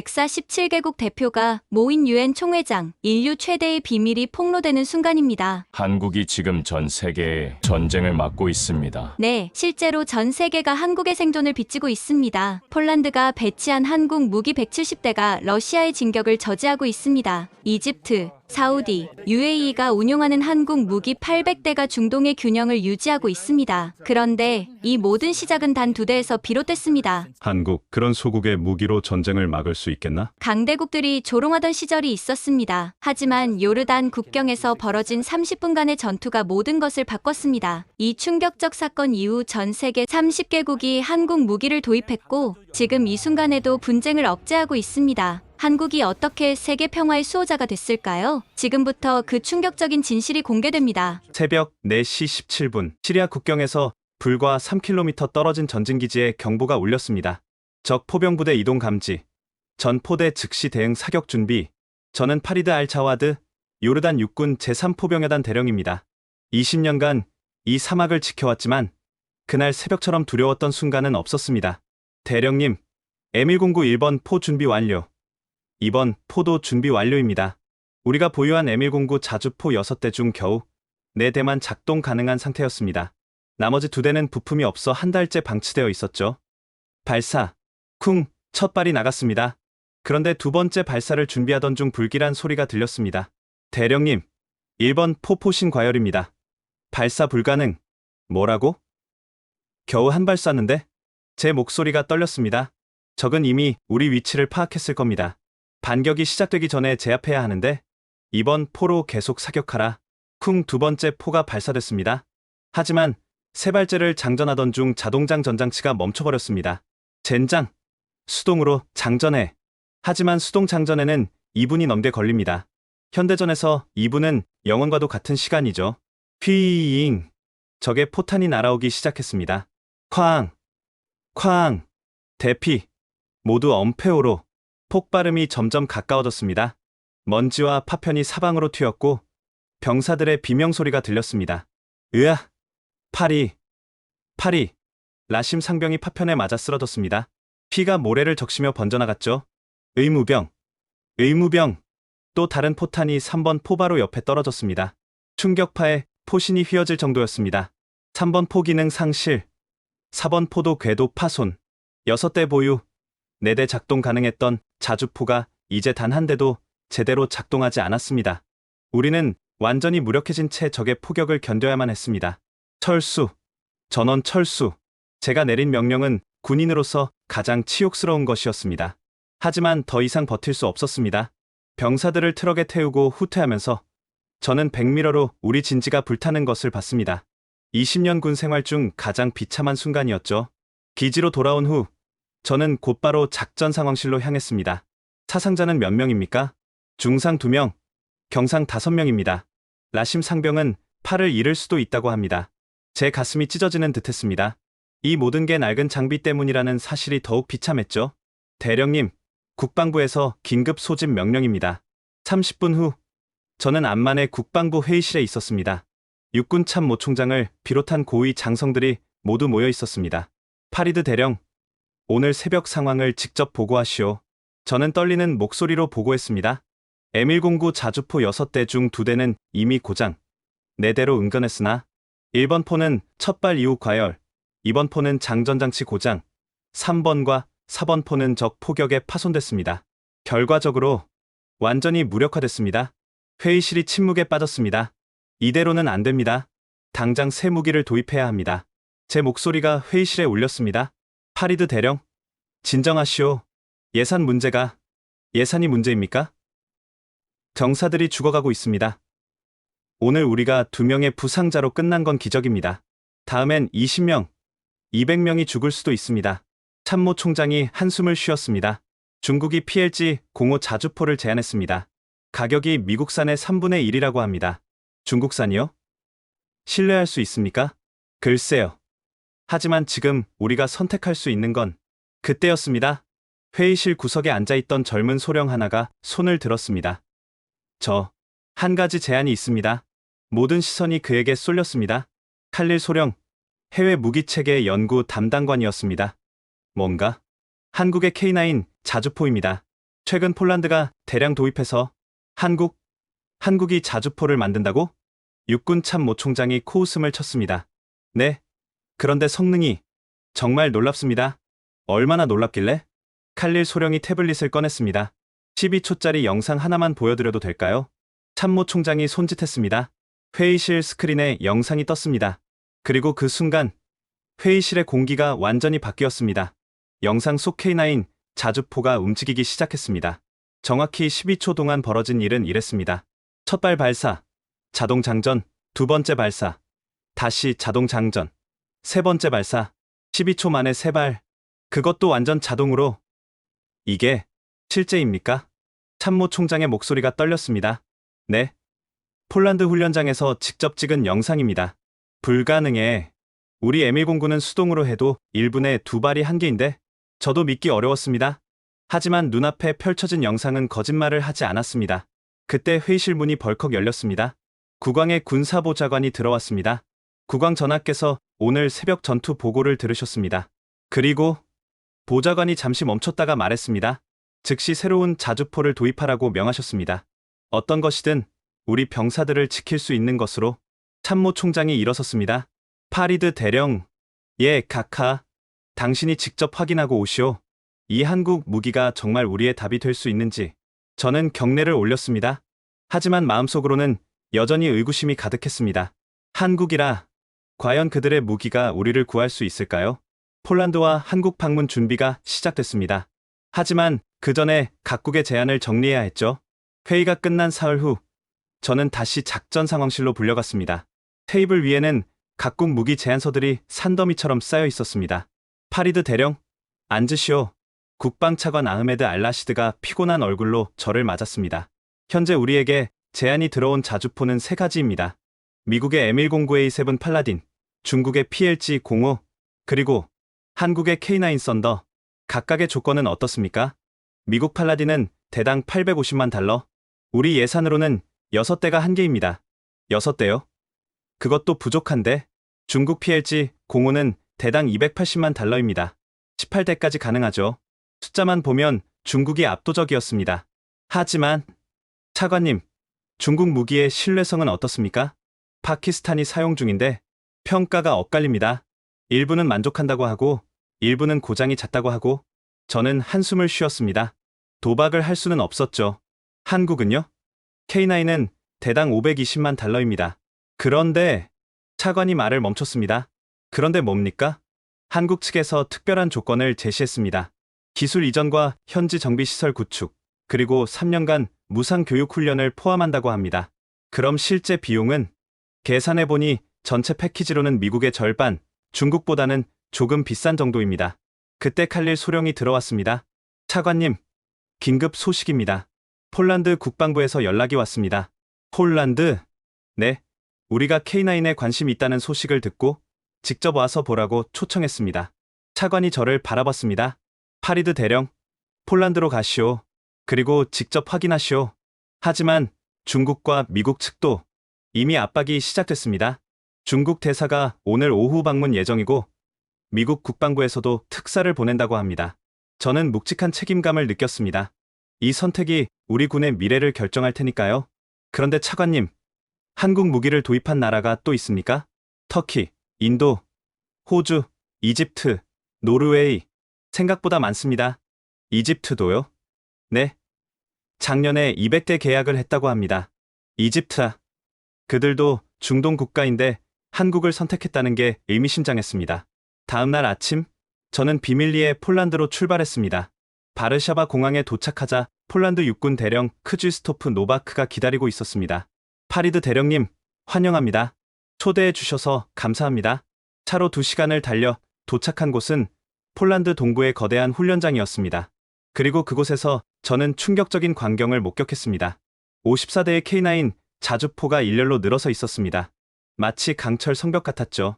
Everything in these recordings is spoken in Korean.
147개국 대표가 모인 유엔 총회장, 인류 최대의 비밀이 폭로되는 순간입니다. 한국이 지금 전 세계에 전쟁을 막고 있습니다. 네, 실제로 전 세계가 한국의 생존을 빚지고 있습니다. 폴란드가 배치한 한국 무기 170대가 러시아의 진격을 저지하고 있습니다. 이집트, 사우디, UAE가 운용하는 한국 무기 800대가 중동의 균형을 유지하고 있습니다. 그런데 이 모든 시작은 단 두 대에서 비롯됐습니다. 한국, 그런 소국의 무기로 전쟁을 막을 수 있겠나? 강대국들이 조롱하던 시절이 있었습니다. 하지만 요르단 국경에서 벌어진 30분간의 전투가 모든 것을 바꿨습니다. 이 충격적 사건 이후 전 세계 30개국이 한국 무기를 도입했고 지금 이 순간에도 분쟁을 억제하고 있습니다. 한국이 어떻게 세계 평화의 수호자가 됐을까요? 지금부터 그 충격적인 진실이 공개됩니다. 새벽 4시 17분, 시리아 국경에서 불과 3km 떨어진 전진기지에 경보가 울렸습니다. 적 포병부대 이동 감지, 전 포대 즉시 대응 사격 준비. 저는 파리드 알 자와드, 요르단 육군 제3포병여단 대령입니다. 20년간 이 사막을 지켜왔지만 그날 새벽처럼 두려웠던 순간은 없었습니다. 대령님, M109 1번 포 준비 완료. 2번 포도 준비 완료입니다. 우리가 보유한 M109 자주포 6대 중 겨우 4대만 작동 가능한 상태였습니다. 나머지 2대는 부품이 없어 한 달째 방치되어 있었죠. 발사, 쿵, 첫 발이 나갔습니다. 그런데 두 번째 발사를 준비하던 중 불길한 소리가 들렸습니다. 대령님, 1번 포포신 과열입니다. 발사 불가능. 뭐라고? 겨우 한 발 쐈는데? 제 목소리가 떨렸습니다. 적은 이미 우리 위치를 파악했을 겁니다. 반격이 시작되기 전에 제압해야 하는데 2번 포로 계속 사격하라. 쿵 두 번째 포가 발사됐습니다. 하지만 세 발째를 장전하던 중 자동장 전장치가 멈춰버렸습니다. 젠장! 수동으로 장전해. 하지만 수동 장전에는 2분이 넘게 걸립니다. 현대전에서 2분은 영원과도 같은 시간이죠. 휘잉! 적의 포탄이 날아오기 시작했습니다. 쾅! 쾅! 대피! 모두 엄폐호로 폭발음이 점점 가까워졌습니다. 먼지와 파편이 사방으로 튀었고 병사들의 비명소리가 들렸습니다. 으아! 파리! 라심 상병이 파편에 맞아 쓰러졌습니다. 피가 모래를 적시며 번져나갔죠. 의무병! 또 다른 포탄이 3번 포바로 옆에 떨어졌습니다. 충격파에 포신이 휘어질 정도였습니다. 3번 포 기능 상실, 4번 포도 궤도 파손, 6대 보유, 4대 작동 가능했던 자주포가 이제 단 한 대도 제대로 작동하지 않았습니다. 우리는 완전히 무력해진 채 적의 포격을 견뎌야만 했습니다. 철수, 전원 철수. 제가 내린 명령은 군인으로서 가장 치욕스러운 것이었습니다. 하지만 더 이상 버틸 수 없었습니다. 병사들을 트럭에 태우고 후퇴하면서 저는 백미러로 우리 진지가 불타는 것을 봤습니다. 20년 군 생활 중 가장 비참한 순간이었죠. 기지로 돌아온 후 저는 곧바로 작전 상황실로 향했습니다. 사상자는 몇 명입니까? 중상 2명, 경상 5명입니다. 라심 상병은 팔을 잃을 수도 있다고 합니다. 제 가슴이 찢어지는 듯했습니다. 이 모든 게 낡은 장비 때문이라는 사실이 더욱 비참했죠. 대령님, 국방부에서 긴급 소집 명령입니다. 30분 후 저는 암만의 국방부 회의실에 있었습니다. 육군 참모 총장을 비롯한 고위 장성들이 모두 모여 있었습니다. 파리드 대령, 오늘 새벽 상황을 직접 보고하시오. 저는 떨리는 목소리로 보고했습니다. M109 자주포 6대 중 2대는 이미 고장, 4대로 응전했으나 1번 포는 첫 발 이후 과열, 2번 포는 장전장치 고장, 3번과 4번 포는 적 포격에 파손됐습니다. 결과적으로 완전히 무력화됐습니다. 회의실이 침묵에 빠졌습니다. 이대로는 안 됩니다. 당장 새 무기를 도입해야 합니다. 제 목소리가 회의실에 울렸습니다. 파리드 대령, 진정하시오. 예산이 문제입니까? 병사들이 죽어가고 있습니다. 오늘 우리가 2명의 부상자로 끝난 건 기적입니다. 다음엔 20명, 200명이 죽을 수도 있습니다. 참모 총장이 한숨을 쉬었습니다. 중국이 PLG-05 자주포를 제안했습니다. 가격이 미국산의 3분의 1이라고 합니다. 중국산이요? 신뢰할 수 있습니까? 글쎄요. 하지만 지금 우리가 선택할 수 있는 건 그때였습니다. 회의실 구석에 앉아있던 젊은 소령 하나가 손을 들었습니다. 한 가지 제안이 있습니다. 모든 시선이 그에게 쏠렸습니다. 칼릴 소령, 해외 무기체계 연구 담당관이었습니다. 뭔가? 한국의 K9 자주포입니다. 최근 폴란드가 대량 도입해서 한국이 자주포를 만든다고? 육군 참모 총장이 코웃음을 쳤습니다. 네. 그런데 성능이 정말 놀랍습니다. 얼마나 놀랍길래? 칼릴 소령이 태블릿을 꺼냈습니다. 12초짜리 영상 하나만 보여드려도 될까요? 참모 총장이 손짓했습니다. 회의실 스크린에 영상이 떴습니다. 그리고 그 순간 회의실의 공기가 완전히 바뀌었습니다. 영상 속 K9 자주포가 움직이기 시작했습니다. 정확히 12초 동안 벌어진 일은 이랬습니다. 첫 발 발사, 자동 장전, 두 번째 발사, 다시 자동 장전, 세 번째 발사, 12초 만에 세 발, 그것도 완전 자동으로. 이게 실제입니까? 참모 총장의 목소리가 떨렸습니다. 네. 폴란드 훈련장에서 직접 찍은 영상입니다. 불가능해. 우리 M109는 수동으로 해도 1분에 두 발이 한계인데 저도 믿기 어려웠습니다. 하지만 눈앞에 펼쳐진 영상은 거짓말을 하지 않았습니다. 그때 회의실 문이 벌컥 열렸습니다. 국왕의 군사보좌관이 들어왔습니다. 국왕 전하께서 오늘 새벽 전투 보고를 들으셨습니다. 그리고 보좌관이 잠시 멈췄다가 말했습니다. 즉시 새로운 자주포를 도입하라고 명하셨습니다. 어떤 것이든 우리 병사들을 지킬 수 있는 것으로. 참모 총장이 일어섰습니다. 파리드 대령, 예, 카카. 당신이 직접 확인하고 오시오. 이 한국 무기가 정말 우리의 답이 될 수 있는지. 저는 경례를 올렸습니다. 하지만 마음속으로는 여전히 의구심이 가득했습니다. 한국이라 과연 그들의 무기가 우리를 구할 수 있을까요? 폴란드와 한국 방문 준비가 시작됐습니다. 하지만 그 전에 각국의 제안을 정리해야 했죠. 회의가 끝난 사흘 후 저는 다시 작전 상황실로 불려갔습니다. 테이블 위에는 각국 무기 제안서들이 산더미처럼 쌓여 있었습니다. 파리드 대령, 앉으시오. 국방차관 아흐메드 알라시드가 피곤한 얼굴로 저를 맞았습니다. 현재 우리에게 제안이 들어온 자주포는 세 가지입니다. 미국의 M109A7 팔라딘, 중국의 PLG-05, 그리고 한국의 K9 썬더. 각각의 조건은 어떻습니까? 미국 팔라딘은 대당 850만 달러. 우리 예산으로는 6대가 한계입니다. 6대요? 그것도 부족한데. 중국 PLG-05는 대당 280만 달러입니다. 18대까지 가능하죠. 숫자만 보면 중국이 압도적이었습니다. 하지만 차관님, 중국 무기의 신뢰성은 어떻습니까? 파키스탄이 사용 중인데 평가가 엇갈립니다. 일부는 만족한다고 하고 일부는 고장이 잦다고 하고. 저는 한숨을 쉬었습니다. 도박을 할 수는 없었죠. 한국은요? K9은 대당 520만 달러입니다. 그런데 차관이 말을 멈췄습니다. 그런데 뭡니까? 한국 측에서 특별한 조건을 제시했습니다. 기술 이전과 현지 정비시설 구축, 그리고 3년간 무상교육 훈련을 포함한다고 합니다. 그럼 실제 비용은? 계산해보니 전체 패키지로는 미국의 절반, 중국보다는 조금 비싼 정도입니다. 그때 칼릴 소령이 들어왔습니다. 차관님, 긴급 소식입니다. 폴란드 국방부에서 연락이 왔습니다. 폴란드? 네. 우리가 K9에 관심이 있다는 소식을 듣고 직접 와서 보라고 초청했습니다. 차관이 저를 바라봤습니다. 파리드 대령, 폴란드로 가시오. 그리고 직접 확인하시오. 하지만 중국과 미국 측도 이미 압박이 시작됐습니다. 중국 대사가 오늘 오후 방문 예정이고 미국 국방부에서도 특사를 보낸다고 합니다. 저는 묵직한 책임감을 느꼈습니다. 이 선택이 우리 군의 미래를 결정할 테니까요. 그런데 차관님, 한국 무기를 도입한 나라가 또 있습니까? 터키, 인도, 호주, 이집트, 노르웨이. 생각보다 많습니다. 이집트도요? 네. 작년에 200대 계약을 했다고 합니다. 이집트아. 그들도 중동 국가인데 한국을 선택했다는 게 의미심장했습니다. 다음 날 아침, 저는 비밀리에 폴란드로 출발했습니다. 바르샤바 공항에 도착하자 폴란드 육군 대령 크쥐스토프 노바크가 기다리고 있었습니다. 파리드 대령님, 환영합니다. 초대해 주셔서 감사합니다. 차로 2시간을 달려 도착한 곳은 폴란드 동부의 거대한 훈련장이었습니다. 그리고 그곳에서 저는 충격적인 광경을 목격했습니다. 54대의 K9 자주포가 일렬로 늘어서 있었습니다. 마치 강철 성벽 같았죠.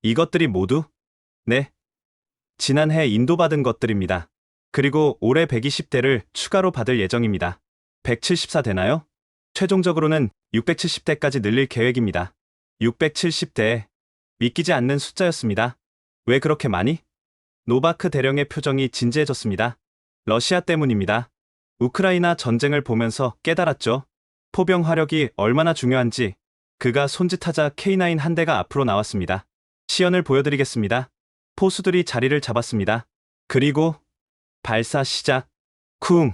이것들이 모두? 네. 지난해 인도받은 것들입니다. 그리고 올해 120대를 추가로 받을 예정입니다. 174대나요? 최종적으로는 670대까지 늘릴 계획입니다. 670대. 믿기지 않는 숫자였습니다. 왜 그렇게 많이? 노바크 대령의 표정이 진지해졌습니다. 러시아 때문입니다. 우크라이나 전쟁을 보면서 깨달았죠. 포병 화력이 얼마나 중요한지. 그가 손짓하자 K9 한 대가 앞으로 나왔습니다. 시연을 보여드리겠습니다. 포수들이 자리를 잡았습니다. 그리고 발사 시작. 쿵,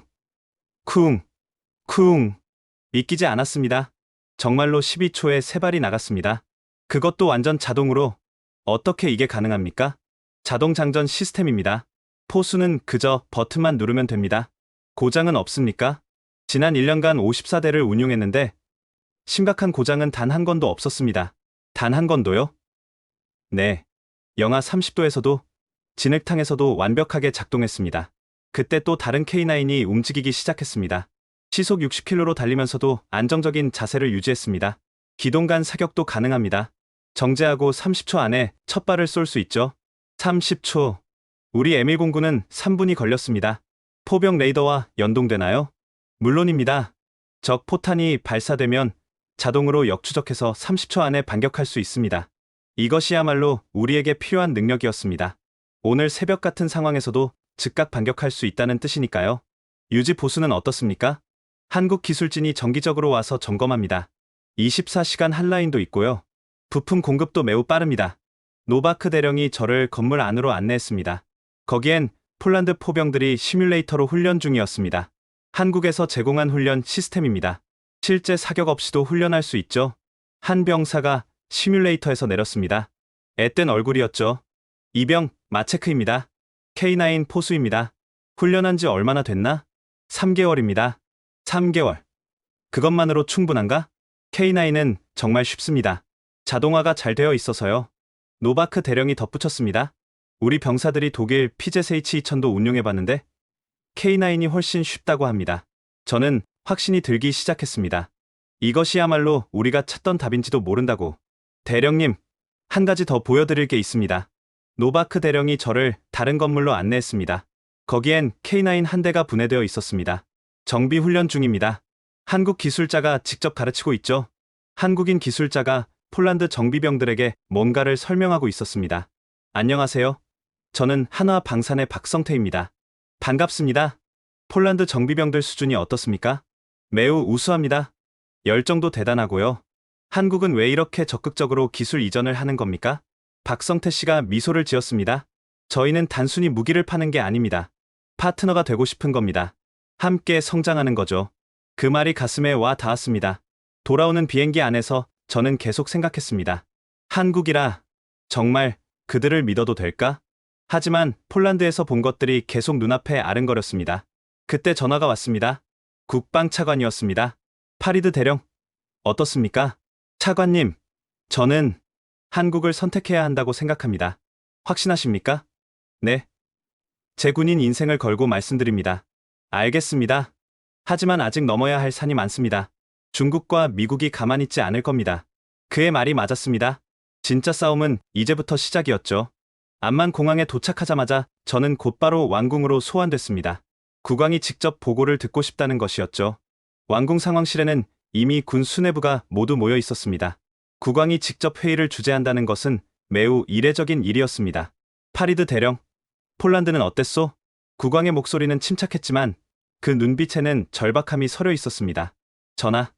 쿵, 쿵. 믿기지 않았습니다. 정말로 12초에 3발이 나갔습니다. 그것도 완전 자동으로. 어떻게 이게 가능합니까? 자동 장전 시스템입니다. 포수는 그저 버튼만 누르면 됩니다. 고장은 없습니까? 지난 1년간 54대를 운용했는데 심각한 고장은 단 한 건도 없었습니다. 단 한 건도요? 네. 영하 30도에서도 진흙탕에서도 완벽하게 작동했습니다. 그때 또 다른 K9이 움직이기 시작했습니다. 시속 60km로 달리면서도 안정적인 자세를 유지했습니다. 기동 간 사격도 가능합니다. 정지하고 30초 안에 첫 발을 쏠 수 있죠. 30초. 우리 M109는 3분이 걸렸습니다. 포병 레이더와 연동되나요? 물론입니다. 적 포탄이 발사되면 자동으로 역추적해서 30초 안에 반격할 수 있습니다. 이것이야말로 우리에게 필요한 능력이었습니다. 오늘 새벽 같은 상황에서도 즉각 반격할 수 있다는 뜻이니까요. 유지 보수는 어떻습니까? 한국 기술진이 정기적으로 와서 점검합니다. 24시간 한라인도 있고요. 부품 공급도 매우 빠릅니다. 노바크 대령이 저를 건물 안으로 안내했습니다. 거기엔 폴란드 포병들이 시뮬레이터로 훈련 중이었습니다. 한국에서 제공한 훈련 시스템입니다. 실제 사격 없이도 훈련할 수 있죠. 한 병사가 시뮬레이터에서 내렸습니다. 앳된 얼굴이었죠. 이병 마체크입니다. K9 포수입니다. 훈련한 지 얼마나 됐나? 3개월입니다. 3개월. 그것만으로 충분한가? K9은 정말 쉽습니다. 자동화가 잘 되어 있어서요. 노바크 대령이 덧붙였습니다. 우리 병사들이 독일 PZH-2000도 운용해봤는데 K9이 훨씬 쉽다고 합니다. 저는 확신이 들기 시작했습니다. 이것이야말로 우리가 찾던 답인지도 모른다고. 대령님, 한 가지 더 보여드릴 게 있습니다. 노바크 대령이 저를 다른 건물로 안내했습니다. 거기엔 K9 한 대가 분해되어 있었습니다. 정비 훈련 중입니다. 한국 기술자가 직접 가르치고 있죠. 한국인 기술자가 폴란드 정비병들에게 뭔가를 설명하고 있었습니다. 안녕하세요. 저는 한화 방산의 박성태입니다. 반갑습니다. 폴란드 정비병들 수준이 어떻습니까? 매우 우수합니다. 열정도 대단하고요. 한국은 왜 이렇게 적극적으로 기술 이전을 하는 겁니까? 박성태 씨가 미소를 지었습니다. 저희는 단순히 무기를 파는 게 아닙니다. 파트너가 되고 싶은 겁니다. 함께 성장하는 거죠. 그 말이 가슴에 와 닿았습니다. 돌아오는 비행기 안에서 저는 계속 생각했습니다. 한국이라 정말 그들을 믿어도 될까? 하지만 폴란드에서 본 것들이 계속 눈앞에 아른거렸습니다. 그때 전화가 왔습니다. 국방차관이었습니다. 파리드 대령, 어떻습니까? 차관님, 저는 한국을 선택해야 한다고 생각합니다. 확신하십니까? 네. 제 군인 인생을 걸고 말씀드립니다. 알겠습니다. 하지만 아직 넘어야 할 산이 많습니다. 중국과 미국이 가만히 있지 않을 겁니다. 그의 말이 맞았습니다. 진짜 싸움은 이제부터 시작이었죠. 암만 공항에 도착하자마자 저는 곧바로 왕궁으로 소환됐습니다. 국왕이 직접 보고를 듣고 싶다는 것이었죠. 왕궁 상황실에는 이미 군 수뇌부가 모두 모여 있었습니다. 국왕이 직접 회의를 주재한다는 것은 매우 이례적인 일이었습니다. 파리드 대령, 폴란드는 어땠소? 국왕의 목소리는 침착했지만 그 눈빛에는 절박함이 서려 있었습니다. 전하,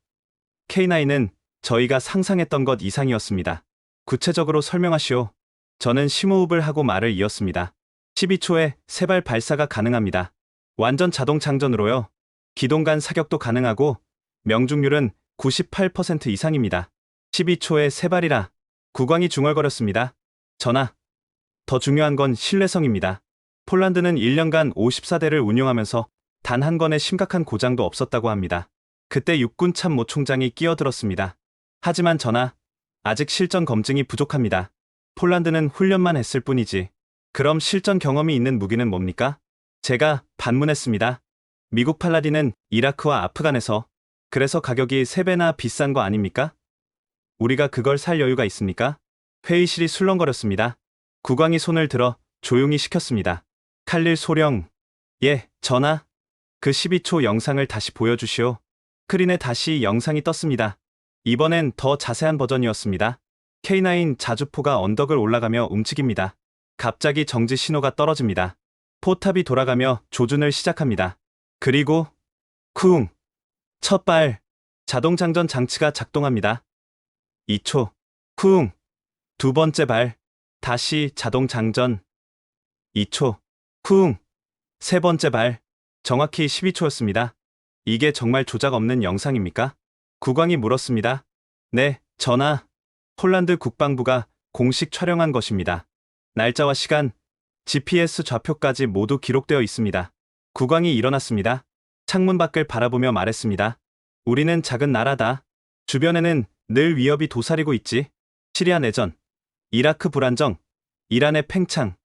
K9은 저희가 상상했던 것 이상이었습니다. 구체적으로 설명하시오. 저는 심호흡을 하고 말을 이었습니다. 12초에 3발 발사가 가능합니다. 완전 자동 장전으로요. 기동 간 사격도 가능하고 명중률은 98% 이상입니다. 12초에 3발이라. 국왕이 중얼거렸습니다. 전하, 더 중요한 건 신뢰성입니다. 폴란드는 1년간 54대를 운용하면서 단 한 건의 심각한 고장도 없었다고 합니다. 그때 육군 참모 총장이 끼어들었습니다. 하지만 전하, 아직 실전 검증이 부족합니다. 폴란드는 훈련만 했을 뿐이지. 그럼 실전 경험이 있는 무기는 뭡니까? 제가 반문했습니다. 미국 팔라딘은 이라크와 아프간에서. 그래서 가격이 3배나 비싼 거 아닙니까? 우리가 그걸 살 여유가 있습니까? 회의실이 술렁거렸습니다. 국왕이 손을 들어 조용히 시켰습니다. 칼릴 소령. 예, 전하. 그 12초 영상을 다시 보여주시오. 스크린에 다시 영상이 떴습니다. 이번엔 더 자세한 버전이었습니다. K9 자주포가 언덕을 올라가며 움직입니다. 갑자기 정지 신호가 떨어집니다. 포탑이 돌아가며 조준을 시작합니다. 그리고 쿵. 첫 발. 자동 장전 장치가 작동합니다. 2초. 쿵. 두 번째 발. 다시 자동 장전. 2초. 쿵. 세 번째 발. 정확히 12초였습니다. 이게 정말 조작 없는 영상입니까? 국왕이 물었습니다. 네, 전하. 폴란드 국방부가 공식 촬영한 것입니다. 날짜와 시간, GPS 좌표까지 모두 기록되어 있습니다. 국왕이 일어났습니다. 창문 밖을 바라보며 말했습니다. 우리는 작은 나라다. 주변에는 늘 위협이 도사리고 있지. 시리아 내전, 이라크 불안정, 이란의 팽창,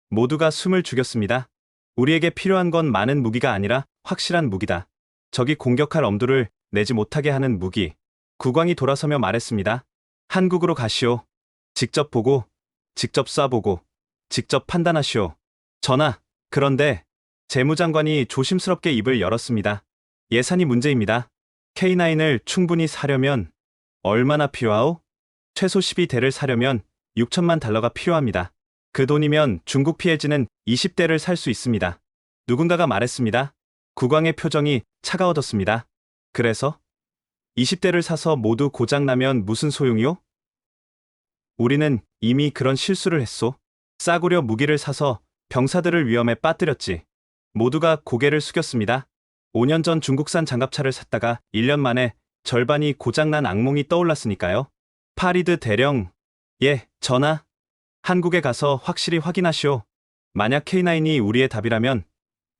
모두가 숨을 죽였습니다. 우리에게 필요한 건 많은 무기가 아니라 확실한 무기다. 적이 공격할 엄두를 내지 못하게 하는 무기. 국왕이 돌아서며 말했습니다. 한국으로 가시오. 직접 보고, 직접 쏴보고, 직접 판단하시오. 전하, 그런데 재무장관이 조심스럽게 입을 열었습니다. 예산이 문제입니다. K9을 충분히 사려면 얼마나 필요하오? 최소 12대를 사려면 6천만 달러가 필요합니다. 그 돈이면 중국 PLG는 20대를 살 수 있습니다. 누군가가 말했습니다. 국왕의 표정이 차가워졌습니다. 그래서 20대를 사서 모두 고장나면 무슨 소용이요? 우리는 이미 그런 실수를 했소. 싸구려 무기를 사서 병사들을 위험에 빠뜨렸지. 모두가 고개를 숙였습니다. 5년 전 중국산 장갑차를 샀다가 1년 만에 절반이 고장난 악몽이 떠올랐으니까요. 파리드 대령. 예, 전하. 한국에 가서 확실히 확인하시오. 만약 K9이 우리의 답이라면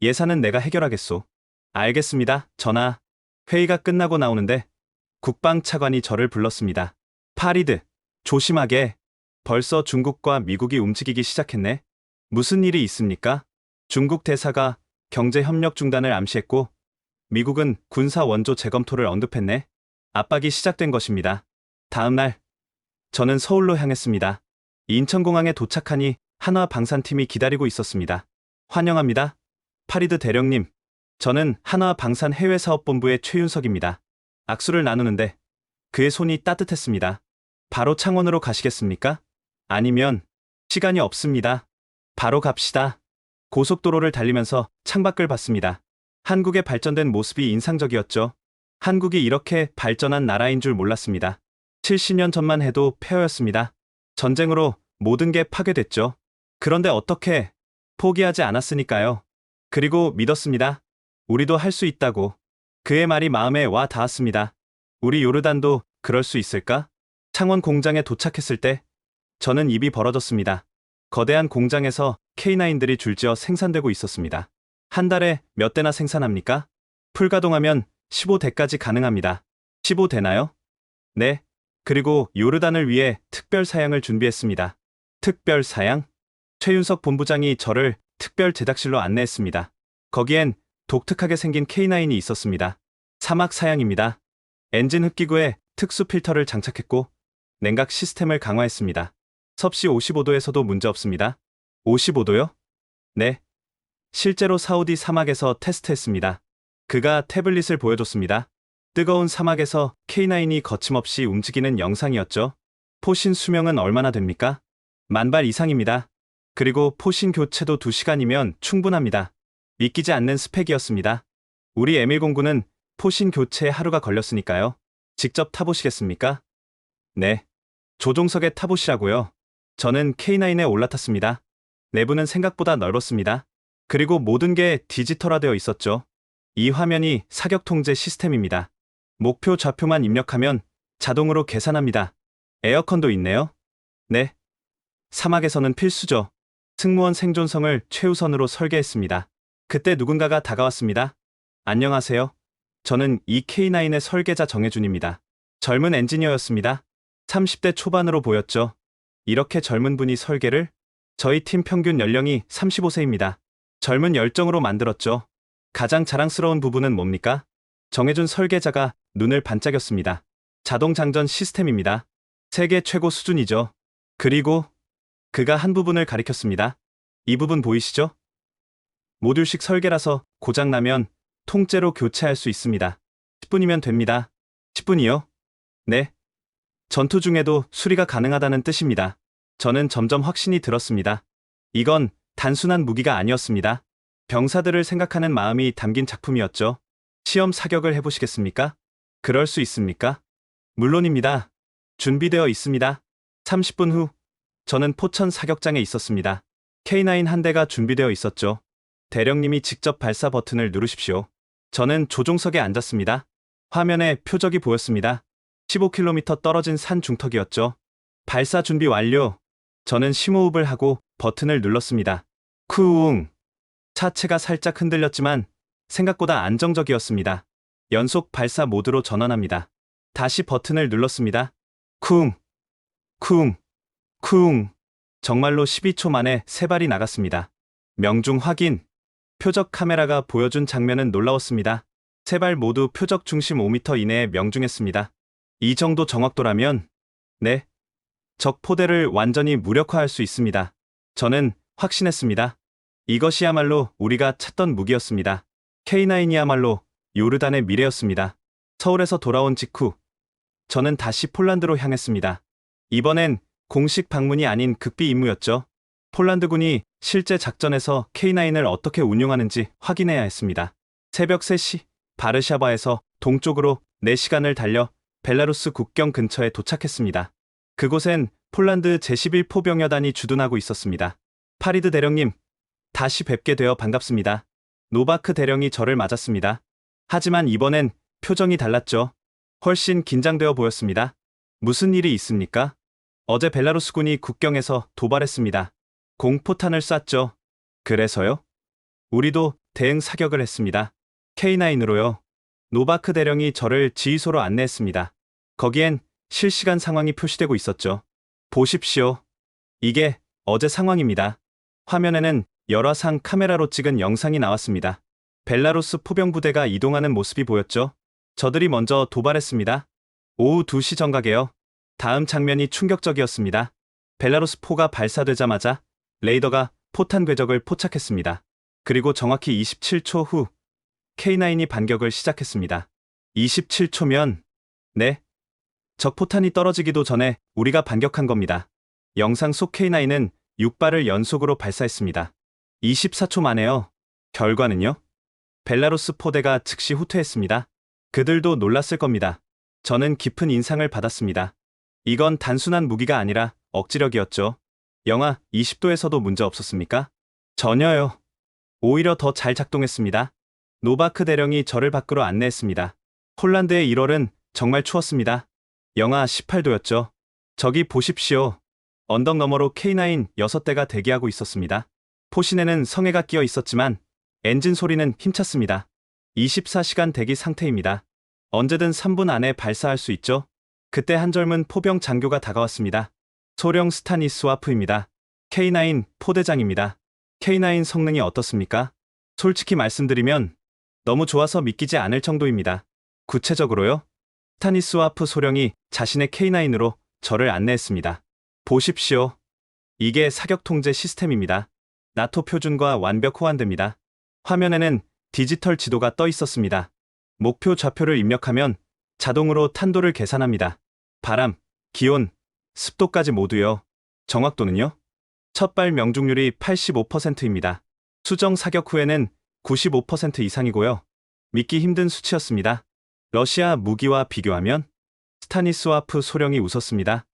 예산은 내가 해결하겠소. 알겠습니다, 전하. 회의가 끝나고 나오는데 국방차관이 저를 불렀습니다. 파리드, 조심하게. 벌써 중국과 미국이 움직이기 시작했네. 무슨 일이 있습니까? 중국 대사가 경제 협력 중단을 암시했고 미국은 군사 원조 재검토를 언급했네. 압박이 시작된 것입니다. 다음 날 저는 서울로 향했습니다. 인천공항에 도착하니 한화 방산팀이 기다리고 있었습니다. 환영합니다. 파리드 대령님. 저는 한화 방산 해외사업본부의 최윤석입니다. 악수를 나누는데 그의 손이 따뜻했습니다. 바로 창원으로 가시겠습니까? 아니면 시간이 없습니다. 바로 갑시다. 고속도로를 달리면서 창밖을 봤습니다. 한국의 발전된 모습이 인상적이었죠. 한국이 이렇게 발전한 나라인 줄 몰랐습니다. 70년 전만 해도 폐허였습니다. 전쟁으로 모든 게 파괴됐죠. 그런데 어떻게 포기하지 않았으니까요. 그리고 믿었습니다. 우리도 할 수 있다고. 그의 말이 마음에 와 닿았습니다. 우리 요르단도 그럴 수 있을까? 창원 공장에 도착했을 때 저는 입이 벌어졌습니다. 거대한 공장에서 K9들이 줄지어 생산되고 있었습니다. 한 달에 몇 대나 생산합니까? 풀가동하면 15대까지 가능합니다. 15대나요? 네. 그리고 요르단을 위해 특별 사양을 준비했습니다. 특별 사양? 최윤석 본부장이 저를 특별 제작실로 안내했습니다. 거기엔 독특하게 생긴 K9이 있었습니다. 사막 사양입니다. 엔진 흡기구에 특수 필터를 장착했고 냉각 시스템을 강화했습니다. 섭씨 55도에서도 문제없습니다. 55도요? 네. 실제로 사우디 사막에서 테스트했습니다. 그가 태블릿을 보여줬습니다. 뜨거운 사막에서 K9이 거침없이 움직이는 영상이었죠. 포신 수명은 얼마나 됩니까? 10,000발 이상입니다. 그리고 포신 교체도 2시간이면 충분합니다. 믿기지 않는 스펙이었습니다. 우리 M109는 포신 교체에 하루가 걸렸으니까요. 직접 타보시겠습니까? 네. 조종석에 타보시라고요. 저는 K9에 올라탔습니다. 내부는 생각보다 넓었습니다. 그리고 모든 게 디지털화되어 있었죠. 이 화면이 사격 통제 시스템입니다. 목표 좌표만 입력하면 자동으로 계산합니다. 에어컨도 있네요. 네. 사막에서는 필수죠. 승무원 생존성을 최우선으로 설계했습니다. 그때 누군가가 다가왔습니다. 안녕하세요. 저는 이 K9의 설계자 정혜준입니다. 젊은 엔지니어였습니다. 30대 초반으로 보였죠. 이렇게 젊은 분이 설계를? 저희 팀 평균 연령이 35세입니다. 젊은 열정으로 만들었죠. 가장 자랑스러운 부분은 뭡니까? 정혜준 설계자가 눈을 반짝였습니다. 자동 장전 시스템입니다. 세계 최고 수준이죠. 그리고 그가 한 부분을 가리켰습니다. 이 부분 보이시죠? 모듈식 설계라서 고장나면 통째로 교체할 수 있습니다. 10분이면 됩니다. 10분이요? 네. 전투 중에도 수리가 가능하다는 뜻입니다. 저는 점점 확신이 들었습니다. 이건 단순한 무기가 아니었습니다. 병사들을 생각하는 마음이 담긴 작품이었죠. 시험 사격을 해보시겠습니까? 그럴 수 있습니까? 물론입니다. 준비되어 있습니다. 30분 후, 저는 포천 사격장에 있었습니다. K9 한 대가 준비되어 있었죠. 대령님이 직접 발사 버튼을 누르십시오. 저는 조종석에 앉았습니다. 화면에 표적이 보였습니다. 15km 떨어진 산 중턱이었죠. 발사 준비 완료. 저는 심호흡을 하고 버튼을 눌렀습니다. 쿵! 차체가 살짝 흔들렸지만 생각보다 안정적이었습니다. 연속 발사 모드로 전환합니다. 다시 버튼을 눌렀습니다. 쿵! 쿵! 쿵! 정말로 12초 만에 3발이 나갔습니다. 명중 확인. 표적 카메라가 보여준 장면은 놀라웠습니다. 3발 모두 표적 중심 5m 이내에 명중했습니다. 이 정도 정확도라면, 네, 적 포대를 완전히 무력화할 수 있습니다. 저는 확신했습니다. 이것이야말로 우리가 찾던 무기였습니다. K9이야말로 요르단의 미래였습니다. 서울에서 돌아온 직후, 저는 다시 폴란드로 향했습니다. 이번엔 공식 방문이 아닌 극비 임무였죠. 폴란드군이 실제 작전에서 K9을 어떻게 운용하는지 확인해야 했습니다. 새벽 3시, 바르샤바에서 동쪽으로 4시간을 달려 벨라루스 국경 근처에 도착했습니다. 그곳엔 폴란드 제11포병여단이 주둔하고 있었습니다. 파리드 대령님, 다시 뵙게 되어 반갑습니다. 노바크 대령이 저를 맞았습니다. 하지만 이번엔 표정이 달랐죠. 훨씬 긴장되어 보였습니다. 무슨 일이 있습니까? 어제 벨라루스군이 국경에서 도발했습니다. 공포탄을 쐈죠. 그래서요? 우리도 대응 사격을 했습니다. K9으로요. 노바크 대령이 저를 지휘소로 안내했습니다. 거기엔 실시간 상황이 표시되고 있었죠. 보십시오. 이게 어제 상황입니다. 화면에는 열화상 카메라로 찍은 영상이 나왔습니다. 벨라루스 포병부대가 이동하는 모습이 보였죠. 저들이 먼저 도발했습니다. 오후 2시 정각에요. 다음 장면이 충격적이었습니다. 벨라루스 포가 발사되자마자 레이더가 포탄 궤적을 포착했습니다. 그리고 정확히 27초 후 K9이 반격을 시작했습니다. 27초면, 네, 적 포탄이 떨어지기도 전에 우리가 반격한 겁니다. 영상 속 K9은 6발을 연속으로 발사했습니다. 24초 만에요. 결과는요? 벨라루스 포대가 즉시 후퇴했습니다. 그들도 놀랐을 겁니다. 저는 깊은 인상을 받았습니다. 이건 단순한 무기가 아니라 억지력이었죠. 영하 20도에서도 문제 없었습니까? 전혀요. 오히려 더 잘 작동했습니다. 노바크 대령이 저를 밖으로 안내했습니다. 폴란드의 1월은 정말 추웠습니다. 영하 18도였죠. 저기 보십시오. 언덕 너머로 K9 6대가 대기하고 있었습니다. 포신에는 성에가 끼어 있었지만 엔진 소리는 힘찼습니다. 24시간 대기 상태입니다. 언제든 3분 안에 발사할 수 있죠. 그때 한 젊은 포병 장교가 다가왔습니다. 소령 스타니스와프입니다. K9 포대장입니다. K9 성능이 어떻습니까? 솔직히 말씀드리면 너무 좋아서 믿기지 않을 정도입니다. 구체적으로요? 스타니스와프 소령이 자신의 K9으로 저를 안내했습니다. 보십시오. 이게 사격 통제 시스템입니다. 나토 표준과 완벽 호환됩니다. 화면에는 디지털 지도가 떠 있었습니다. 목표 좌표를 입력하면 자동으로 탄도를 계산합니다. 바람, 기온, 습도까지 모두요. 정확도는요? 첫발 명중률이 85%입니다. 수정 사격 후에는 95% 이상이고요. 믿기 힘든 수치였습니다. 러시아 무기와 비교하면 스타니스와프 소령이 웃었습니다.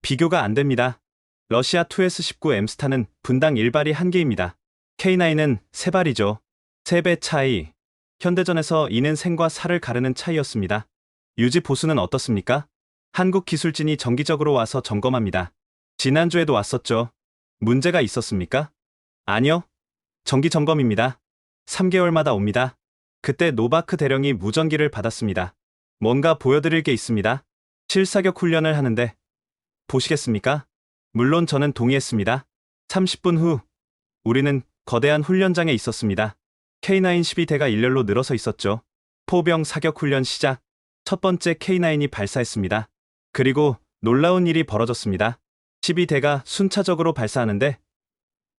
비교가 안 됩니다. 러시아 2S19M 스타는 분당 1발이 1개입니다. K9은 3발이죠. 3배 차이. 현대전에서 이는 생과 사를 가르는 차이였습니다. 유지 보수는 어떻습니까? 한국 기술진이 정기적으로 와서 점검합니다. 지난주에도 왔었죠. 문제가 있었습니까? 아니요. 정기 점검입니다. 3개월마다 옵니다. 그때 노바크 대령이 무전기를 받았습니다. 뭔가 보여드릴 게 있습니다. 실사격 훈련을 하는데 보시겠습니까? 물론 저는 동의했습니다. 30분 후 우리는 거대한 훈련장에 있었습니다. K9 12대가 일렬로 늘어서 있었죠. 포병 사격 훈련 시작. 첫 번째 K9이 발사했습니다. 그리고 놀라운 일이 벌어졌습니다. 12대가 순차적으로 발사하는데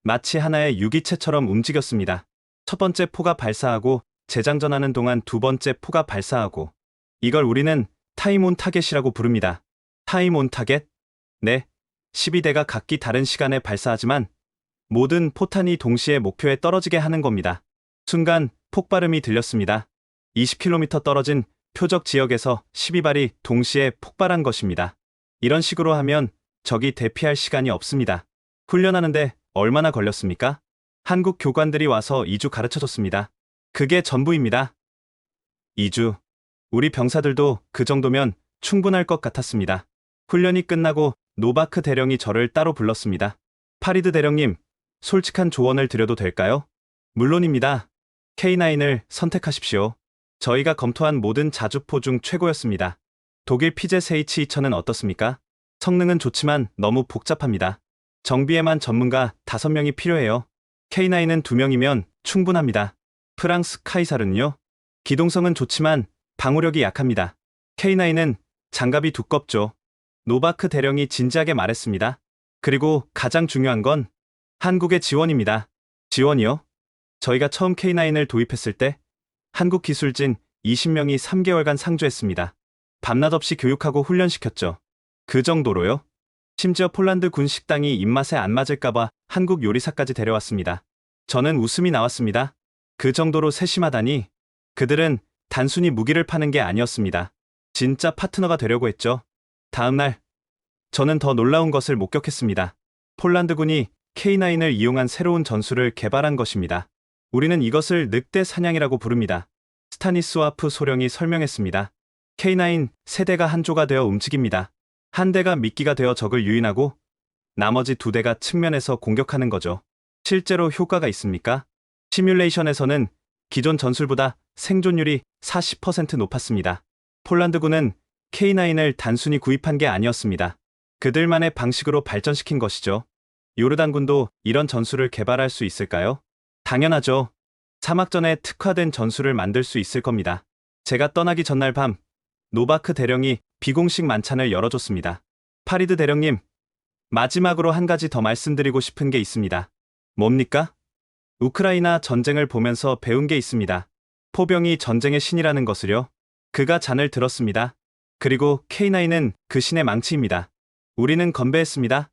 마치 하나의 유기체처럼 움직였습니다. 첫 번째 포가 발사하고 재장전하는 동안 두 번째 포가 발사하고, 이걸 우리는 타임 온 타겟이라고 부릅니다. 타임 온 타겟? 네, 12대가 각기 다른 시간에 발사하지만 모든 포탄이 동시에 목표에 떨어지게 하는 겁니다. 순간 폭발음이 들렸습니다. 20km 떨어진 표적 지역에서 12발이 동시에 폭발한 것입니다. 이런 식으로 하면 적이 대피할 시간이 없습니다. 훈련하는데 얼마나 걸렸습니까? 한국 교관들이 와서 2주 가르쳐줬습니다. 그게 전부입니다. 2주. 우리 병사들도 그 정도면 충분할 것 같았습니다. 훈련이 끝나고 노바크 대령이 저를 따로 불렀습니다. 파리드 대령님, 솔직한 조언을 드려도 될까요? 물론입니다. K9을 선택하십시오. 저희가 검토한 모든 자주포 중 최고였습니다. 독일 피젯 H2000은 어떻습니까? 성능은 좋지만 너무 복잡합니다. 정비에만 전문가 5명이 필요해요. K9은 2명이면 충분합니다. 프랑스 카이사르는요? 기동성은 좋지만 방호력이 약합니다. K9은 장갑이 두껍죠. 노바크 대령이 진지하게 말했습니다. 그리고 가장 중요한 건 한국의 지원입니다. 지원이요? 저희가 처음 K9을 도입했을 때 한국 기술진 20명이 3개월간 상주했습니다. 밤낮 없이 교육하고 훈련시켰죠. 그 정도로요? 심지어 폴란드 군 식당이 입맛에 안 맞을까봐 한국 요리사까지 데려왔습니다. 저는 웃음이 나왔습니다. 그 정도로 세심하다니. 그들은 단순히 무기를 파는 게 아니었습니다. 진짜 파트너가 되려고 했죠. 다음 날, 저는 더 놀라운 것을 목격했습니다. 폴란드군이 K9을 이용한 새로운 전술을 개발한 것입니다. 우리는 이것을 늑대 사냥이라고 부릅니다. 스타니스와프 소령이 설명했습니다. K9 세대가 한 조가 되어 움직입니다. 한 대가 미끼가 되어 적을 유인하고 나머지 2대가 측면에서 공격하는 거죠. 실제로 효과가 있습니까? 시뮬레이션에서는 기존 전술보다 생존율이 40% 높았습니다. 폴란드군은 K9을 단순히 구입한 게 아니었습니다. 그들만의 방식으로 발전시킨 것이죠. 요르단군도 이런 전술을 개발할 수 있을까요? 당연하죠. 사막전에 특화된 전술을 만들 수 있을 겁니다. 제가 떠나기 전날 밤, 노바크 대령이 비공식 만찬을 열어줬습니다. 파리드 대령님, 마지막으로 한 가지 더 말씀드리고 싶은 게 있습니다. 뭡니까? 우크라이나 전쟁을 보면서 배운 게 있습니다. 포병이 전쟁의 신이라는 것을요. 그가 잔을 들었습니다. 그리고 K9은 그 신의 망치입니다. 우리는 건배했습니다.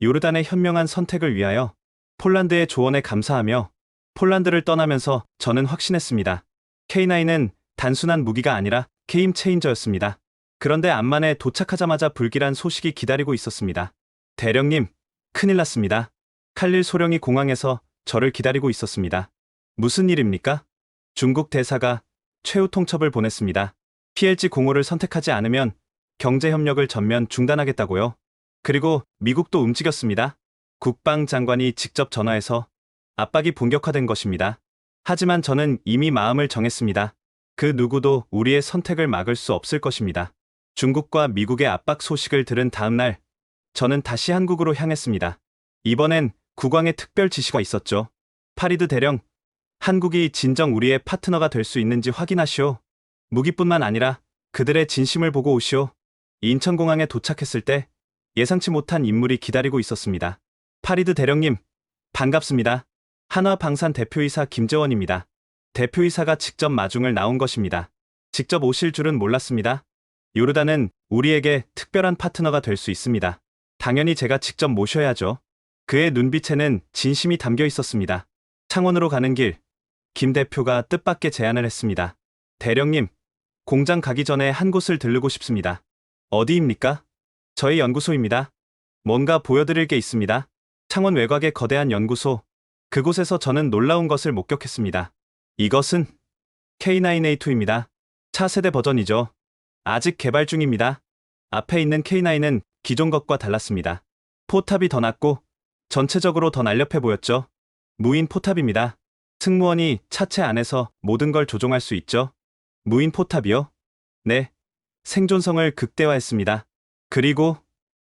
요르단의 현명한 선택을 위하여 폴란드의 조언에 감사하며 폴란드를 떠나면서 저는 확신했습니다. K9은 단순한 무기가 아니라 게임 체인저였습니다. 그런데 암만에 도착하자마자 불길한 소식이 기다리고 있었습니다. 대령님, 큰일 났습니다. 칼릴 소령이 공항에서 저를 기다리고 있었습니다. 무슨 일입니까? 중국 대사가 최후 통첩을 보냈습니다. PLG 공호를 선택하지 않으면 경제협력을 전면 중단하겠다고요. 그리고 미국도 움직였습니다. 국방장관이 직접 전화해서 압박이 본격화된 것입니다. 하지만 저는 이미 마음을 정했습니다. 그 누구도 우리의 선택을 막을 수 없을 것입니다. 중국과 미국의 압박 소식을 들은 다음 날, 저는 다시 한국으로 향했습니다. 이번엔 국왕의 특별 지시가 있었죠. 파리드 대령, 한국이 진정 우리의 파트너가 될 수 있는지 확인하시오. 무기뿐만 아니라 그들의 진심을 보고 오시오. 인천공항에 도착했을 때 예상치 못한 인물이 기다리고 있었습니다. 파리드 대령님, 반갑습니다. 한화방산 대표이사 김재원입니다. 대표이사가 직접 마중을 나온 것입니다. 직접 오실 줄은 몰랐습니다. 요르단은 우리에게 특별한 파트너가 될 수 있습니다. 당연히 제가 직접 모셔야죠. 그의 눈빛에는 진심이 담겨 있었습니다. 창원으로 가는 길, 김 대표가 뜻밖의 제안을 했습니다. 대령님, 공장 가기 전에 한 곳을 들르고 싶습니다. 어디입니까? 저희 연구소입니다. 뭔가 보여드릴 게 있습니다. 창원 외곽의 거대한 연구소, 그곳에서 저는 놀라운 것을 목격했습니다. 이것은 K9A2입니다. 차세대 버전이죠. 아직 개발 중입니다. 앞에 있는 K9은 기존 것과 달랐습니다. 포탑이 더 낮고 전체적으로 더 날렵해 보였죠. 무인 포탑입니다. 승무원이 차체 안에서 모든 걸 조종할 수 있죠. 무인 포탑이요? 네. 생존성을 극대화했습니다. 그리고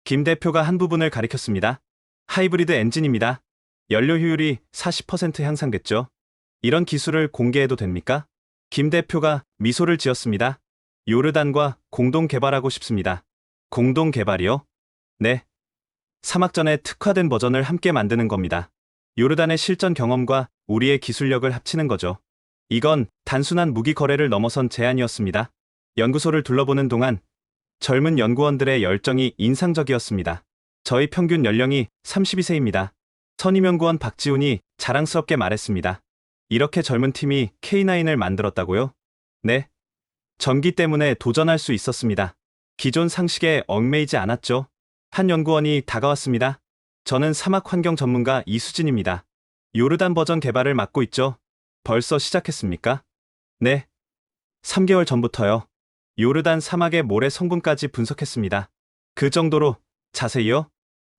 김 대표가 한 부분을 가리켰습니다. 하이브리드 엔진입니다. 연료 효율이 40% 향상됐죠. 이런 기술을 공개해도 됩니까? 김 대표가 미소를 지었습니다. 요르단과 공동 개발하고 싶습니다. 공동 개발이요? 네. 사막전에 특화된 버전을 함께 만드는 겁니다. 요르단의 실전 경험과 우리의 기술력을 합치는 거죠. 이건 단순한 무기 거래를 넘어선 제안이었습니다. 연구소를 둘러보는 동안 젊은 연구원들의 열정이 인상적이었습니다. 저희 평균 연령이 32세입니다. 선임연구원 박지훈이 자랑스럽게 말했습니다. 이렇게 젊은 팀이 K9을 만들었다고요? 네. 전기 때문에 도전할 수 있었습니다. 기존 상식에 얽매이지 않았죠. 한 연구원이 다가왔습니다. 저는 사막 환경 전문가 이수진입니다. 요르단 버전 개발을 맡고 있죠. 벌써 시작했습니까? 네. 3개월 전부터요. 요르단 사막의 모래 성분까지 분석했습니다. 그 정도로 자세히요?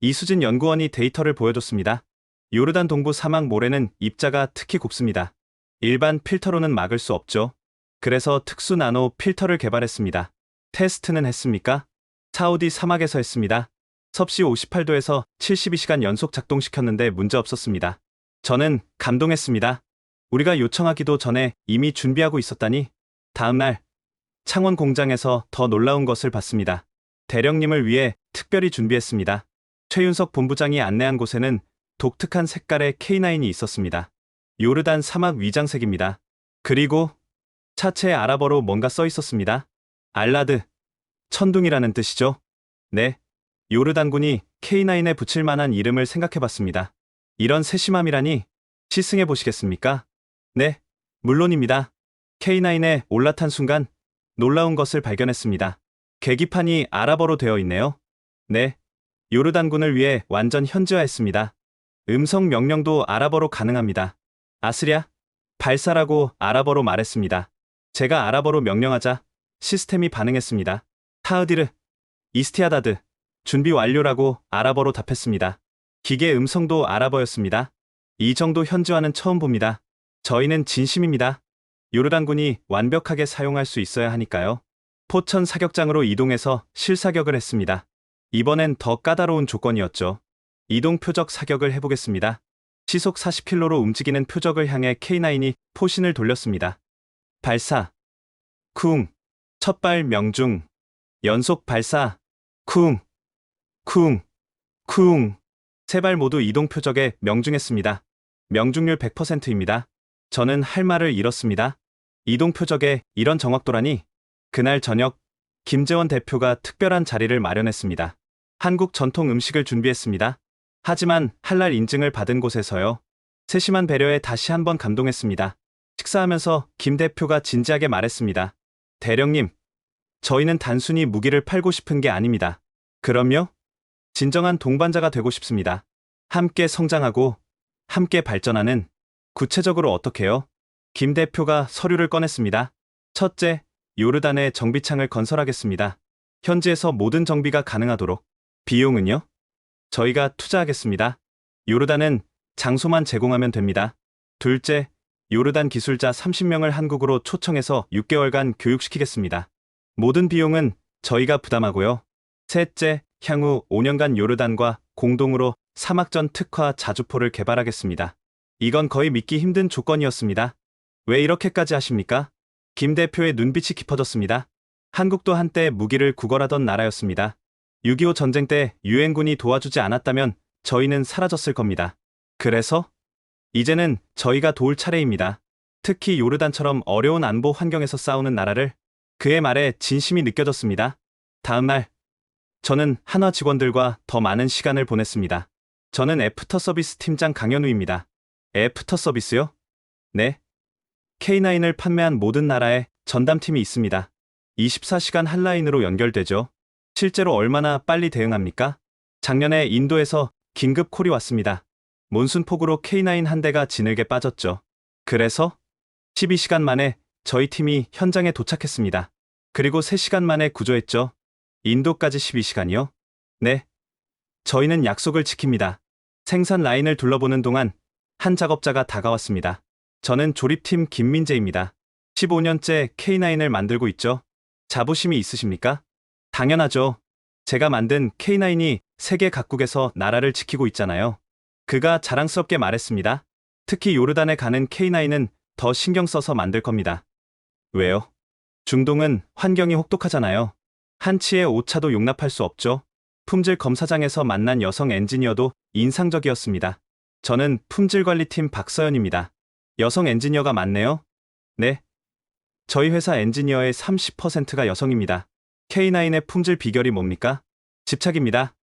이수진 연구원이 데이터를 보여줬습니다. 요르단 동부 사막 모래는 입자가 특히 곱습니다. 일반 필터로는 막을 수 없죠. 그래서 특수 나노 필터를 개발했습니다. 테스트는 했습니까? 사우디 사막에서 했습니다. 섭씨 58도에서 72시간 연속 작동시켰는데 문제 없었습니다. 저는 감동했습니다. 우리가 요청하기도 전에 이미 준비하고 있었다니. 다음날 창원 공장에서 더 놀라운 것을 봤습니다. 대령님을 위해 특별히 준비했습니다. 최윤석 본부장이 안내한 곳에는 독특한 색깔의 K9이 있었습니다. 요르단 사막 위장색입니다. 그리고 차체에 아랍어로 뭔가 써 있었습니다. 알라드, 천둥이라는 뜻이죠. 네, 요르단군이 K9에 붙일 만한 이름을 생각해봤습니다. 이런 세심함이라니. 시승해 보시겠습니까? 네, 물론입니다. K9에 올라탄 순간 놀라운 것을 발견했습니다. 계기판이 아랍어로 되어 있네요. 네, 요르단군을 위해 완전 현지화했습니다. 음성 명령도 아랍어로 가능합니다. 아스랴, 발사라고 아랍어로 말했습니다. 제가 아랍어로 명령하자 시스템이 반응했습니다. 타으디르, 이스티아다드, 준비 완료라고 아랍어로 답했습니다. 기계 음성도 아랍어였습니다. 이 정도 현지화는 처음 봅니다. 저희는 진심입니다. 요르단군이 완벽하게 사용할 수 있어야 하니까요. 포천 사격장으로 이동해서 실사격을 했습니다. 이번엔 더 까다로운 조건이었죠. 이동 표적 사격을 해보겠습니다. 시속 40km로 움직이는 표적을 향해 K9이 포신을 돌렸습니다. 발사, 쿵, 첫발 명중, 연속 발사, 쿵, 쿵, 쿵. 세 발 모두 이동 표적에 명중했습니다. 명중률 100%입니다. 저는 할 말을 잃었습니다. 이동 표적에 이런 정확도라니. 그날 저녁 김재원 대표가 특별한 자리를 마련했습니다. 한국 전통 음식을 준비했습니다. 하지만 할랄 인증을 받은 곳에서요. 세심한 배려에 다시 한번 감동했습니다. 식사하면서 김 대표가 진지하게 말했습니다. 대령님, 저희는 단순히 무기를 팔고 싶은 게 아닙니다. 그럼요? 진정한 동반자가 되고 싶습니다. 함께 성장하고 함께 발전하는. 구체적으로 어떻게요? 김 대표가 서류를 꺼냈습니다. 첫째, 요르단에 정비창을 건설하겠습니다. 현지에서 모든 정비가 가능하도록. 비용은요? 저희가 투자하겠습니다. 요르단은 장소만 제공하면 됩니다. 둘째, 요르단 기술자 30명을 한국으로 초청해서 6개월간 교육시키겠습니다. 모든 비용은 저희가 부담하고요. 셋째, 향후 5년간 요르단과 공동으로 사막전 특화 자주포를 개발하겠습니다. 이건 거의 믿기 힘든 조건이었습니다. 왜 이렇게까지 하십니까? 김 대표의 눈빛이 깊어졌습니다. 한국도 한때 무기를 구걸하던 나라였습니다. 6.25 전쟁 때 유엔군이 도와주지 않았다면 저희는 사라졌을 겁니다. 그래서 이제는 저희가 도울 차례입니다. 특히 요르단처럼 어려운 안보 환경에서 싸우는 나라를. 그의 말에 진심이 느껴졌습니다. 다음 날 저는 한화 직원들과 더 많은 시간을 보냈습니다. 저는 애프터 서비스 팀장 강현우입니다. 애프터 서비스요? 네. K9을 판매한 모든 나라에 전담팀이 있습니다. 24시간 핫라인으로 연결되죠. 실제로 얼마나 빨리 대응합니까? 작년에 인도에서 긴급 콜이 왔습니다. 몬순폭우로 K9 한 대가 진흙에 빠졌죠. 그래서 12시간 만에 저희 팀이 현장에 도착했습니다. 그리고 3시간 만에 구조했죠. 인도까지 12시간이요? 네. 저희는 약속을 지킵니다. 생산 라인을 둘러보는 동안 한 작업자가 다가왔습니다. 저는 조립팀 김민재입니다. 15년째 K9을 만들고 있죠. 자부심이 있으십니까? 당연하죠. 제가 만든 K9이 세계 각국에서 나라를 지키고 있잖아요. 그가 자랑스럽게 말했습니다. 특히 요르단에 가는 K9은 더 신경 써서 만들 겁니다. 왜요? 중동은 환경이 혹독하잖아요. 한치의 오차도 용납할 수 없죠. 품질 검사장에서 만난 여성 엔지니어도 인상적이었습니다. 저는 품질관리팀 박서연입니다. 여성 엔지니어가 많네요. 네. 저희 회사 엔지니어의 30%가 여성입니다. K9의 품질 비결이 뭡니까? 집착입니다.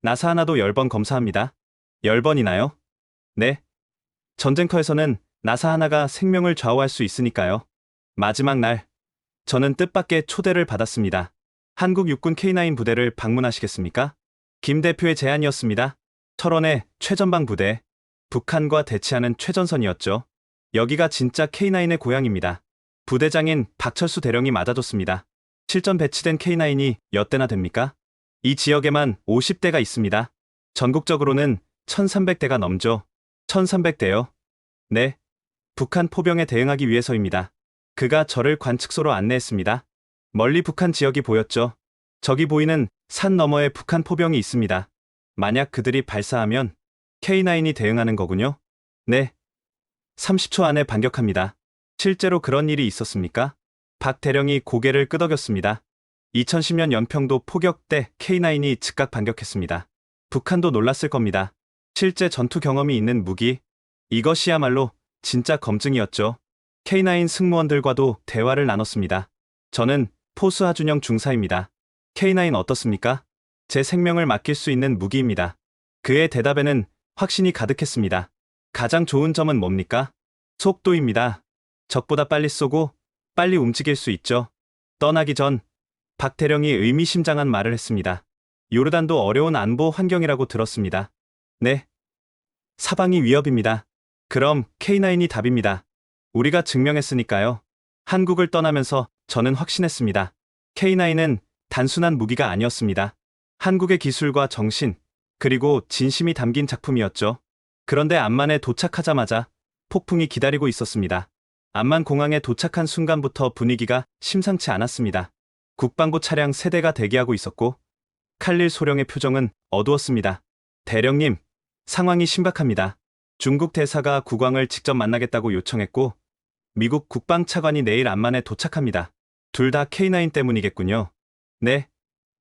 나사 하나도 10번 검사합니다. 10번이나요? 네. 전쟁터에서는 나사 하나가 생명을 좌우할 수 있으니까요. 마지막 날, 저는 뜻밖의 초대를 받았습니다. 한국 육군 K9 부대를 방문하시겠습니까? 김 대표의 제안이었습니다. 철원의 최전방 부대, 북한과 대치하는 최전선이었죠. 여기가 진짜 K9의 고향입니다. 부대장인 박철수 대령이 맞아줬습니다. 실전 배치된 K9이 몇 대나 됩니까? 이 지역에만 50대가 있습니다. 전국적으로는 1300대가 넘죠. 1300대요? 네. 북한 포병에 대응하기 위해서입니다. 그가 저를 관측소로 안내했습니다. 멀리 북한 지역이 보였죠. 저기 보이는 산 너머에 북한 포병이 있습니다. 만약 그들이 발사하면 K9이 대응하는 거군요. 네. 30초 안에 반격합니다. 실제로 그런 일이 있었습니까? 박 대령이 고개를 끄덕였습니다. 2010년 연평도 포격 때 K9이 즉각 반격했습니다. 북한도 놀랐을 겁니다. 실제 전투 경험이 있는 무기, 이것이야말로 진짜 검증이었죠. K9 승무원들과도 대화를 나눴습니다. 저는 포수 하준영 중사입니다. K9 어떻습니까? 제 생명을 맡길 수 있는 무기입니다. 그의 대답에는 확신이 가득했습니다. 가장 좋은 점은 뭡니까? 속도입니다. 적보다 빨리 쏘고 빨리 움직일 수 있죠. 떠나기 전 박 대령이 의미심장한 말을 했습니다. 요르단도 어려운 안보 환경이라고 들었습니다. 네. 사방이 위협입니다. 그럼 K9이 답입니다. 우리가 증명했으니까요. 한국을 떠나면서 저는 확신했습니다. K9은 단순한 무기가 아니었습니다. 한국의 기술과 정신, 그리고 진심이 담긴 작품이었죠. 그런데 암만에 도착하자마자 폭풍이 기다리고 있었습니다. 암만 공항에 도착한 순간부터 분위기가 심상치 않았습니다. 국방부 차량 3대가 대기하고 있었고 칼릴 소령의 표정은 어두웠습니다. 대령님, 상황이 심각합니다. 중국 대사가 국왕을 직접 만나겠다고 요청했고 미국 국방차관이 내일 암만에 도착합니다. 둘 다 K9 때문이겠군요. 네.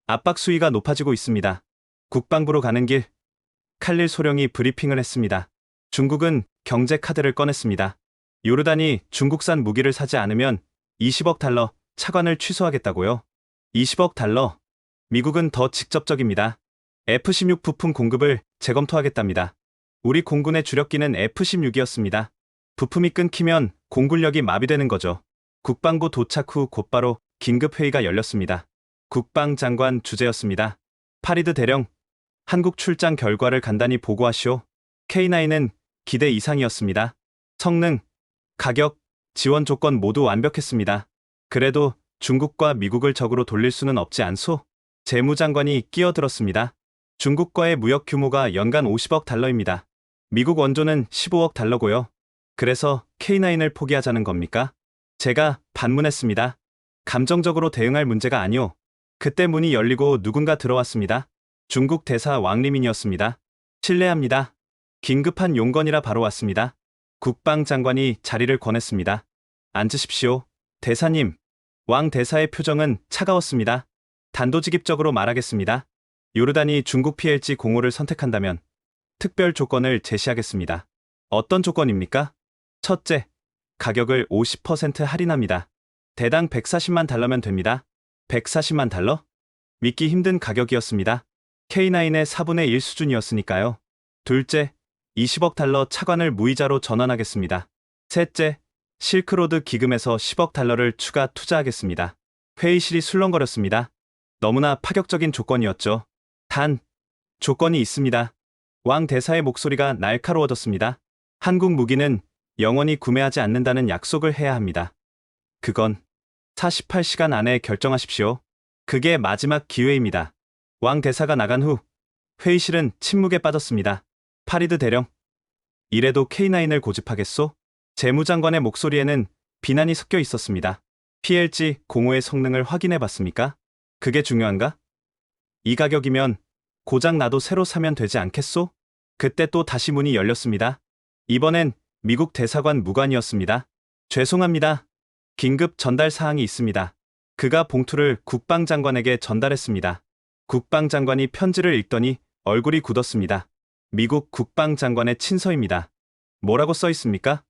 압박 수위가 높아지고 있습니다. 국방부로 가는 길, 칼릴 소령이 브리핑을 했습니다. 중국은 경제 카드를 꺼냈습니다. 요르단이 중국산 무기를 사지 않으면 20억 달러 차관을 취소하겠다고요. 20억 달러. 미국은 더 직접적입니다. F-16 부품 공급을 재검토하겠답니다. 우리 공군의 주력기는 F-16이었습니다. 부품이 끊기면 공군력이 마비되는 거죠. 국방부 도착 후 곧바로 긴급회의가 열렸습니다. 국방장관 주재였습니다. 파리드 대령, 한국 출장 결과를 간단히 보고하시오. K9은 기대 이상이었습니다. 성능, 가격, 지원 조건 모두 완벽했습니다. 그래도 중국과 미국을 적으로 돌릴 수는 없지 않소? 재무장관이 끼어들었습니다. 중국과의 무역 규모가 연간 50억 달러입니다. 미국 원조는 15억 달러고요. 그래서 K9을 포기하자는 겁니까? 제가 반문했습니다. 감정적으로 대응할 문제가 아니오. 그때 문이 열리고 누군가 들어왔습니다. 중국 대사 왕리민이었습니다. 실례합니다. 긴급한 용건이라 바로 왔습니다. 국방장관이 자리를 권했습니다. 앉으십시오. 대사님. 왕 대사의 표정은 차가웠습니다. 단도직입적으로 말하겠습니다. 요르단이 중국 PLG 공호를 선택한다면 특별 조건을 제시하겠습니다. 어떤 조건입니까? 첫째, 가격을 50% 할인합니다. 대당 140만 달러면 됩니다. 140만 달러? 믿기 힘든 가격이었습니다. K9의 4분의 1 수준이었으니까요. 둘째, 20억 달러 차관을 무이자로 전환하겠습니다. 셋째, 실크로드 기금에서 10억 달러를 추가 투자하겠습니다. 회의실이 술렁거렸습니다. 너무나 파격적인 조건이었죠. 단, 조건이 있습니다. 왕 대사의 목소리가 날카로워졌습니다. 한국 무기는 영원히 구매하지 않는다는 약속을 해야 합니다. 그건 48시간 안에 결정하십시오. 그게 마지막 기회입니다. 왕 대사가 나간 후 회의실은 침묵에 빠졌습니다. 파리드 대령, 이래도 K9을 고집하겠소? 재무장관의 목소리에는 비난이 섞여 있었습니다. PLG 공호의 성능을 확인해 봤습니까? 그게 중요한가? 이 가격이면 고장 나도 새로 사면 되지 않겠소? 그때 또 다시 문이 열렸습니다. 이번엔 미국 대사관 무관이었습니다. 죄송합니다. 긴급 전달 사항이 있습니다. 그가 봉투를 국방장관에게 전달했습니다. 국방장관이 편지를 읽더니 얼굴이 굳었습니다. 미국 국방장관의 친서입니다. 뭐라고 써 있습니까?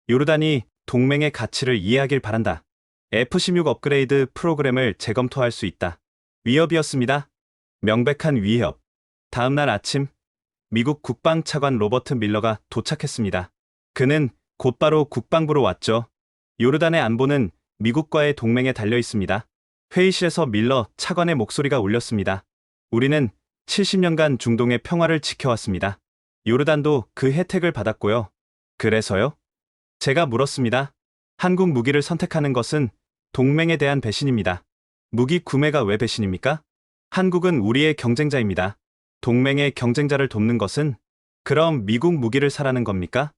요르단이 동맹의 가치를 이해하길 바란다. F-16 업그레이드 프로그램을 재검토할 수 있다. 위협이었습니다. 명백한 위협. 다음 날 아침, 미국 국방차관 로버트 밀러가 도착했습니다. 그는 곧바로 국방부로 왔죠. 요르단의 안보는 미국과의 동맹에 달려 있습니다. 회의실에서 밀러 차관의 목소리가 울렸습니다. 우리는 70년간 중동의 평화를 지켜왔습니다. 요르단도 그 혜택을 받았고요. 그래서요? 제가 물었습니다. 한국 무기를 선택하는 것은 동맹에 대한 배신입니다. 무기 구매가 왜 배신입니까? 한국은 우리의 경쟁자입니다. 동맹의 경쟁자를 돕는 것은 그럼 미국 무기를 사라는 겁니까?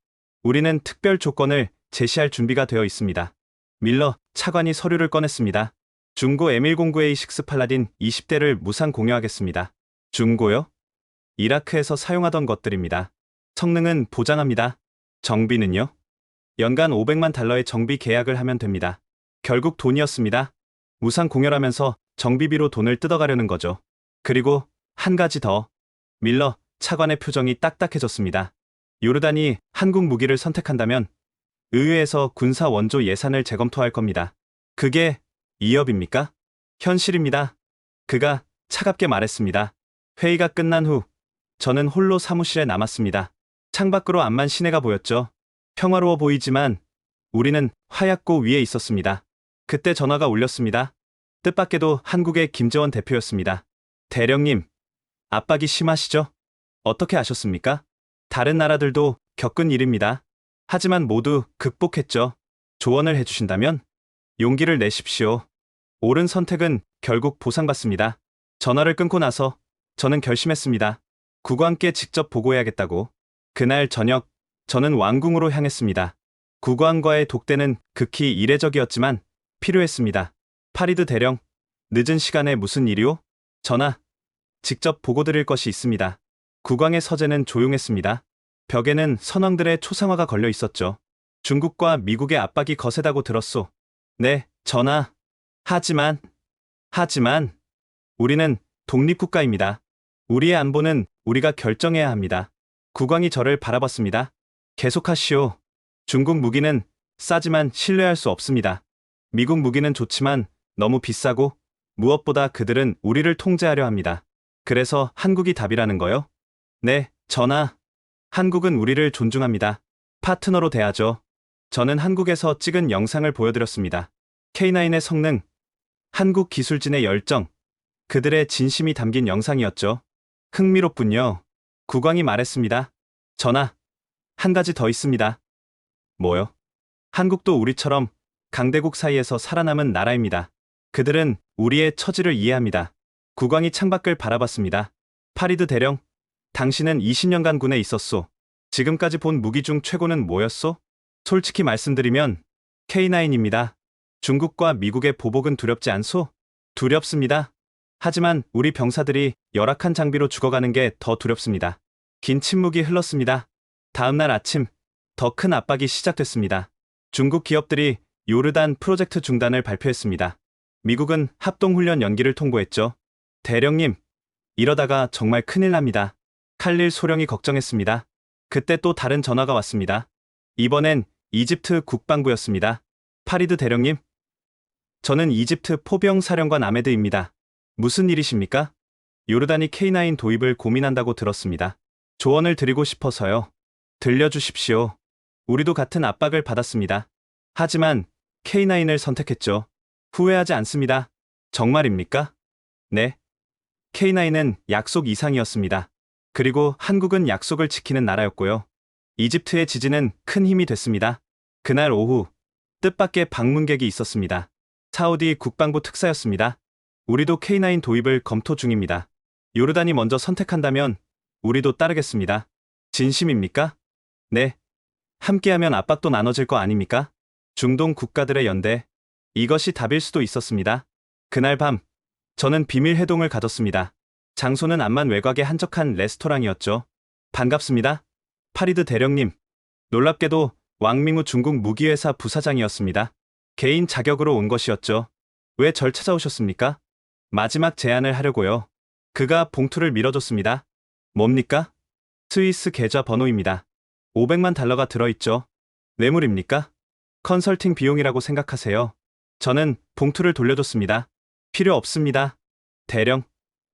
우리는 특별 조건을 제시할 준비가 되어 있습니다. 밀러 차관이 서류를 꺼냈습니다. 중고 M109A6 팔라딘 20대를 무상 공유하겠습니다. 중고요? 이라크에서 사용하던 것들입니다. 성능은 보장합니다. 정비는요? 연간 500만 달러의 정비 계약을 하면 됩니다. 결국 돈이었습니다. 무상 공유하면서 정비비로 돈을 뜯어가려는 거죠. 그리고 한 가지 더. 밀러 차관의 표정이 딱딱해졌습니다. 요르단이 한국 무기를 선택한다면 의회에서 군사 원조 예산을 재검토할 겁니다. 그게 위협입니까? 현실입니다. 그가 차갑게 말했습니다. 회의가 끝난 후 저는 홀로 사무실에 남았습니다. 창밖으로 암만 시내가 보였죠. 평화로워 보이지만 우리는 화약고 위에 있었습니다. 그때 전화가 울렸습니다. 뜻밖에도 한국의 김재원 대표였습니다. 대령님, 압박이 심하시죠? 어떻게 아셨습니까? 다른 나라들도 겪은 일입니다. 하지만 모두 극복했죠. 조언을 해주신다면 용기를 내십시오. 옳은 선택은 결국 보상받습니다. 전화를 끊고 나서 저는 결심했습니다. 국왕께 직접 보고해야겠다고. 그날 저녁 저는 왕궁으로 향했습니다. 국왕과의 독대는 극히 이례적이었지만 필요했습니다. 파리드 대령, 늦은 시간에 무슨 일이오? 전하, 직접 보고드릴 것이 있습니다. 국왕의 서재는 조용했습니다. 벽에는 선왕들의 초상화가 걸려 있었죠. 중국과 미국의 압박이 거세다고 들었소. 네, 전하. 하지만, 우리는 독립국가입니다. 우리의 안보는 우리가 결정해야 합니다. 국왕이 저를 바라봤습니다. 계속하시오. 중국 무기는 싸지만 신뢰할 수 없습니다. 미국 무기는 좋지만 너무 비싸고 무엇보다 그들은 우리를 통제하려 합니다. 그래서 한국이 답이라는 거요? 네, 전하. 한국은 우리를 존중합니다. 파트너로 대하죠. 저는 한국에서 찍은 영상을 보여드렸습니다. K9의 성능, 한국 기술진의 열정, 그들의 진심이 담긴 영상이었죠. 흥미롭군요. 국왕이 말했습니다. 전하, 한 가지 더 있습니다. 뭐요? 한국도 우리처럼 강대국 사이에서 살아남은 나라입니다. 그들은 우리의 처지를 이해합니다. 국왕이 창밖을 바라봤습니다. 파리드 대령, 당신은 20년간 군에 있었소. 지금까지 본 무기 중 최고는 뭐였소? 솔직히 말씀드리면 K9입니다. 중국과 미국의 보복은 두렵지 않소? 두렵습니다. 하지만 우리 병사들이 열악한 장비로 죽어가는 게 더 두렵습니다. 긴 침묵이 흘렀습니다. 다음 날 아침, 더 큰 압박이 시작됐습니다. 중국 기업들이 요르단 프로젝트 중단을 발표했습니다. 미국은 합동훈련 연기를 통보했죠. 대령님, 이러다가 정말 큰일 납니다. 칼릴 소령이 걱정했습니다. 그때 또 다른 전화가 왔습니다. 이번엔 이집트 국방부였습니다. 파리드 대령님, 저는 이집트 포병 사령관 아메드입니다. 무슨 일이십니까? 요르단이 K9 도입을 고민한다고 들었습니다. 조언을 드리고 싶어서요. 들려주십시오. 우리도 같은 압박을 받았습니다. 하지만 K9을 선택했죠. 후회하지 않습니다. 정말입니까? 네. K9은 약속 이상이었습니다. 그리고 한국은 약속을 지키는 나라였고요. 이집트의 지지는 큰 힘이 됐습니다. 그날 오후, 뜻밖의 방문객이 있었습니다. 사우디 국방부 특사였습니다. 우리도 K9 도입을 검토 중입니다. 요르단이 먼저 선택한다면 우리도 따르겠습니다. 진심입니까? 네. 함께하면 압박도 나눠질 거 아닙니까? 중동 국가들의 연대. 이것이 답일 수도 있었습니다. 그날 밤, 저는 비밀 회동을 가졌습니다. 장소는 암만 외곽의 한적한 레스토랑이었죠. 반갑습니다. 파리드 대령님. 놀랍게도 왕밍우 중국 무기회사 부사장이었습니다. 개인 자격으로 온 것이었죠. 왜 절 찾아오셨습니까? 마지막 제안을 하려고요. 그가 봉투를 밀어줬습니다. 뭡니까? 스위스 계좌 번호입니다. 500만 달러가 들어있죠. 뇌물입니까? 컨설팅 비용이라고 생각하세요. 저는 봉투를 돌려줬습니다. 필요 없습니다. 대령,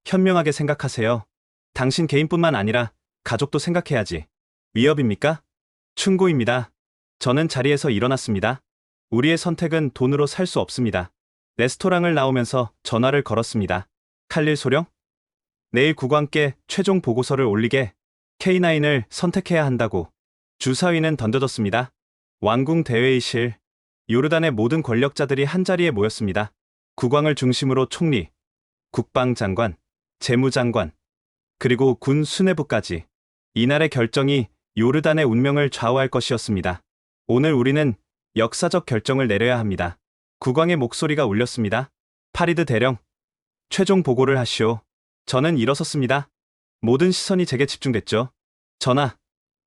현명하게 생각하세요. 당신 개인뿐만 아니라 가족도 생각해야지. 위협입니까? 충고입니다. 저는 자리에서 일어났습니다. 우리의 선택은 돈으로 살 수 없습니다. 레스토랑을 나오면서 전화를 걸었습니다. 칼릴 소령? 내일 국왕께 최종 보고서를 올리게 K9을 선택해야 한다고. 주사위는 던져졌습니다. 왕궁 대회의실, 요르단의 모든 권력자들이 한자리에 모였습니다. 국왕을 중심으로 총리, 국방장관, 재무장관, 그리고 군 수뇌부까지. 이날의 결정이 요르단의 운명을 좌우할 것이었습니다. 오늘 우리는 역사적 결정을 내려야 합니다. 국왕의 목소리가 울렸습니다. 파리드 대령, 최종 보고를 하시오. 저는 일어섰습니다. 모든 시선이 제게 집중됐죠. 전하,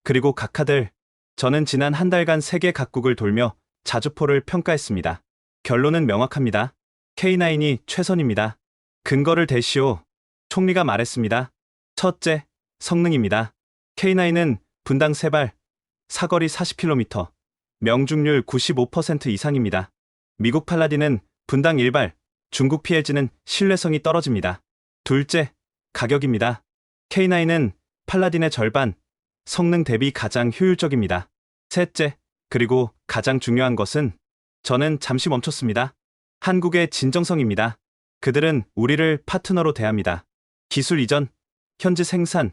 그리고 각하들, 저는 지난 한 달간 세계 각국을 돌며 자주포를 평가했습니다. 결론은 명확합니다. K9이 최선입니다. 근거를 대시오. 총리가 말했습니다. 첫째, 성능입니다. K9은 분당 3발, 사거리 40km, 명중률 95% 이상입니다. 미국 팔라딘은 분당 1발, 중국 PLG는 신뢰성이 떨어집니다. 둘째, 가격입니다. K9은 팔라딘의 절반, 성능 대비 가장 효율적입니다. 셋째, 그리고 가장 중요한 것은 저는 잠시 멈췄습니다. 한국의 진정성입니다. 그들은 우리를 파트너로 대합니다. 기술 이전, 현지 생산,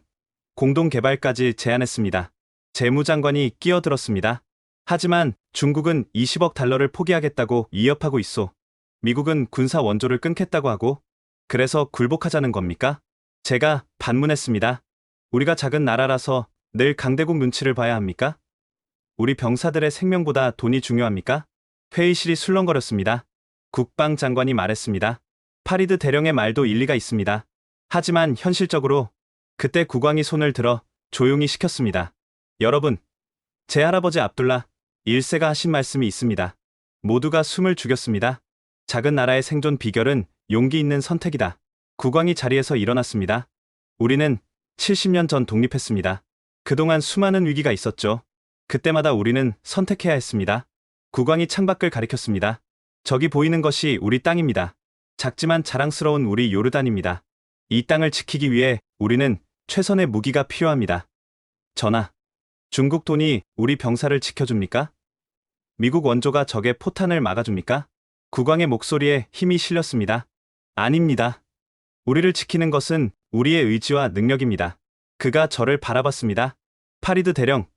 공동 개발까지 제안했습니다. 재무장관이 끼어들었습니다. 하지만 중국은 20억 달러를 포기하겠다고 위협하고 있소. 미국은 군사 원조를 끊겠다고 하고, 그래서 굴복하자는 겁니까? 제가 반문했습니다. 우리가 작은 나라라서 늘 강대국 눈치를 봐야 합니까? 우리 병사들의 생명보다 돈이 중요합니까? 회의실이 술렁거렸습니다. 국방장관이 말했습니다. 파리드 대령의 말도 일리가 있습니다. 하지만 현실적으로 그때 국왕이 손을 들어 조용히 시켰습니다. 여러분, 제 할아버지 압둘라 1세가 하신 말씀이 있습니다. 모두가 숨을 죽였습니다. 작은 나라의 생존 비결은 용기 있는 선택이다. 국왕이 자리에서 일어났습니다. 우리는 70년 전 독립했습니다. 그동안 수많은 위기가 있었죠. 그때마다 우리는 선택해야 했습니다. 국왕이 창밖을 가리켰습니다. 저기 보이는 것이 우리 땅입니다. 작지만 자랑스러운 우리 요르단입니다. 이 땅을 지키기 위해 우리는 최선의 무기가 필요합니다. 전하, 중국 돈이 우리 병사를 지켜줍니까? 미국 원조가 적의 포탄을 막아줍니까? 국왕의 목소리에 힘이 실렸습니다. 아닙니다. 우리를 지키는 것은 우리의 의지와 능력입니다. 그가 저를 바라봤습니다. 파리드 대령,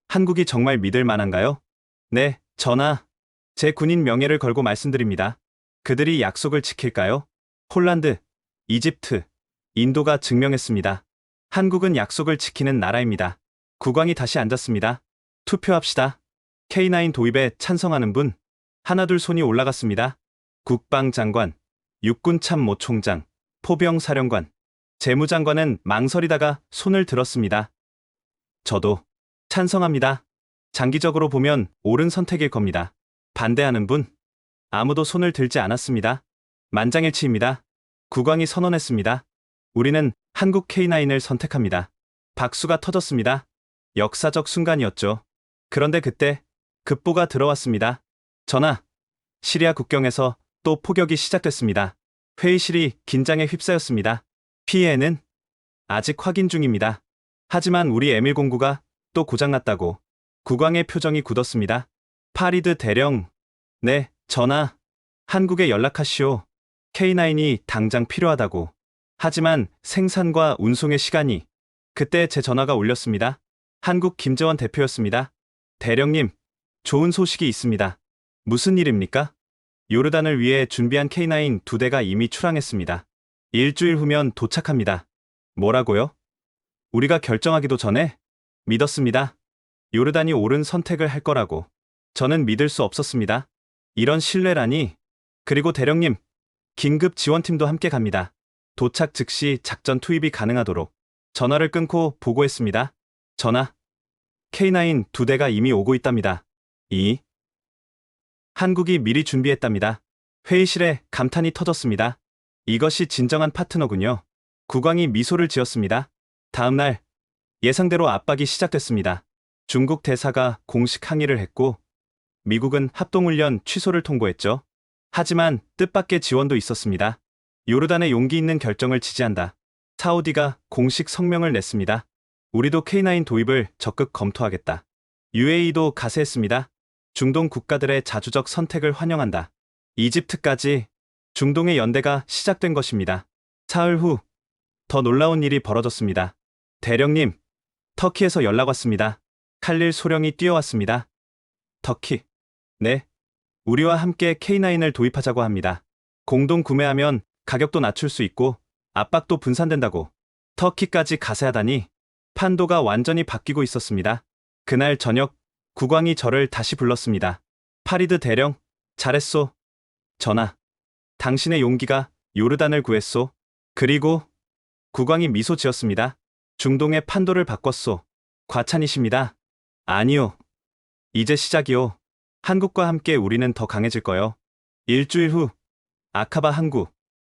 한국이 정말 믿을 만한가요? 네, 전하. 제 군인 명예를 걸고 말씀드립니다. 그들이 약속을 지킬까요? 폴란드, 이집트, 인도가 증명했습니다. 한국은 약속을 지키는 나라입니다. 국왕이 다시 앉았습니다. 투표합시다. K9 도입에 찬성하는 분, 하나둘 손이 올라갔습니다. 국방장관, 육군참모 총장, 포병사령관, 재무장관은 망설이다가 손을 들었습니다. 저도 찬성합니다. 장기적으로 보면 옳은 선택일 겁니다. 반대하는 분, 아무도 손을 들지 않았습니다. 만장일치입니다. 국왕이 선언했습니다. 우리는 한국 K9을 선택합니다. 박수가 터졌습니다. 역사적 순간이었죠. 그런데 그때 급보가 들어왔습니다. 전하, 시리아 국경에서 또 포격이 시작됐습니다. 회의실이 긴장에 휩싸였습니다. 피해는 아직 확인 중입니다. 하지만 우리 M109가 또 고장났다고. 국왕의 표정이 굳었습니다. 파리드 대령, 네, 전하. 한국에 연락하시오. K9이 당장 필요하다고. 하지만 생산과 운송의 시간이. 그때 제 전화가 울렸습니다. 한국 김재원 대표였습니다. 대령님, 좋은 소식이 있습니다. 무슨 일입니까? 요르단을 위해 준비한 K9 2대가 이미 출항했습니다. 일주일 후면 도착합니다. 뭐라고요? 우리가 결정하기도 전에? 믿었습니다. 요르단이 옳은 선택을 할 거라고. 저는 믿을 수 없었습니다. 이런 신뢰라니. 그리고 대령님, 긴급 지원팀도 함께 갑니다. 도착 즉시 작전 투입이 가능하도록. 전화를 끊고 보고했습니다. 전하, K9 2대가 이미 오고 있답니다. 한국이 미리 준비했답니다. 회의실에 감탄이 터졌습니다. 이것이 진정한 파트너군요. 국왕이 미소를 지었습니다. 다음 날, 예상대로 압박이 시작됐습니다. 중국 대사가 공식 항의를 했고, 미국은 합동훈련 취소를 통보했죠. 하지만 뜻밖의 지원도 있었습니다. 요르단의 용기 있는 결정을 지지한다. 사우디가 공식 성명을 냈습니다. 우리도 K9 도입을 적극 검토하겠다. UAE도 가세했습니다. 중동 국가들의 자주적 선택을 환영한다. 이집트까지 중동의 연대가 시작된 것입니다. 사흘 후 더 놀라운 일이 벌어졌습니다. 대령님, 터키에서 연락 왔습니다. 칼릴 소령이 뛰어왔습니다. 터키. 네. 우리와 함께 K9을 도입하자고 합니다. 공동 구매하면 가격도 낮출 수 있고 압박도 분산된다고. 터키까지 가세하다니 판도가 완전히 바뀌고 있었습니다. 그날 저녁 국왕이 저를 다시 불렀습니다. 파리드 대령, 잘했소. 전하, 당신의 용기가 요르단을 구했소. 그리고 국왕이 미소 지었습니다. 중동의 판도를 바꿨소. 과찬이십니다. 아니요. 이제 시작이요. 한국과 함께 우리는 더 강해질 거요. 일주일 후 아카바 항구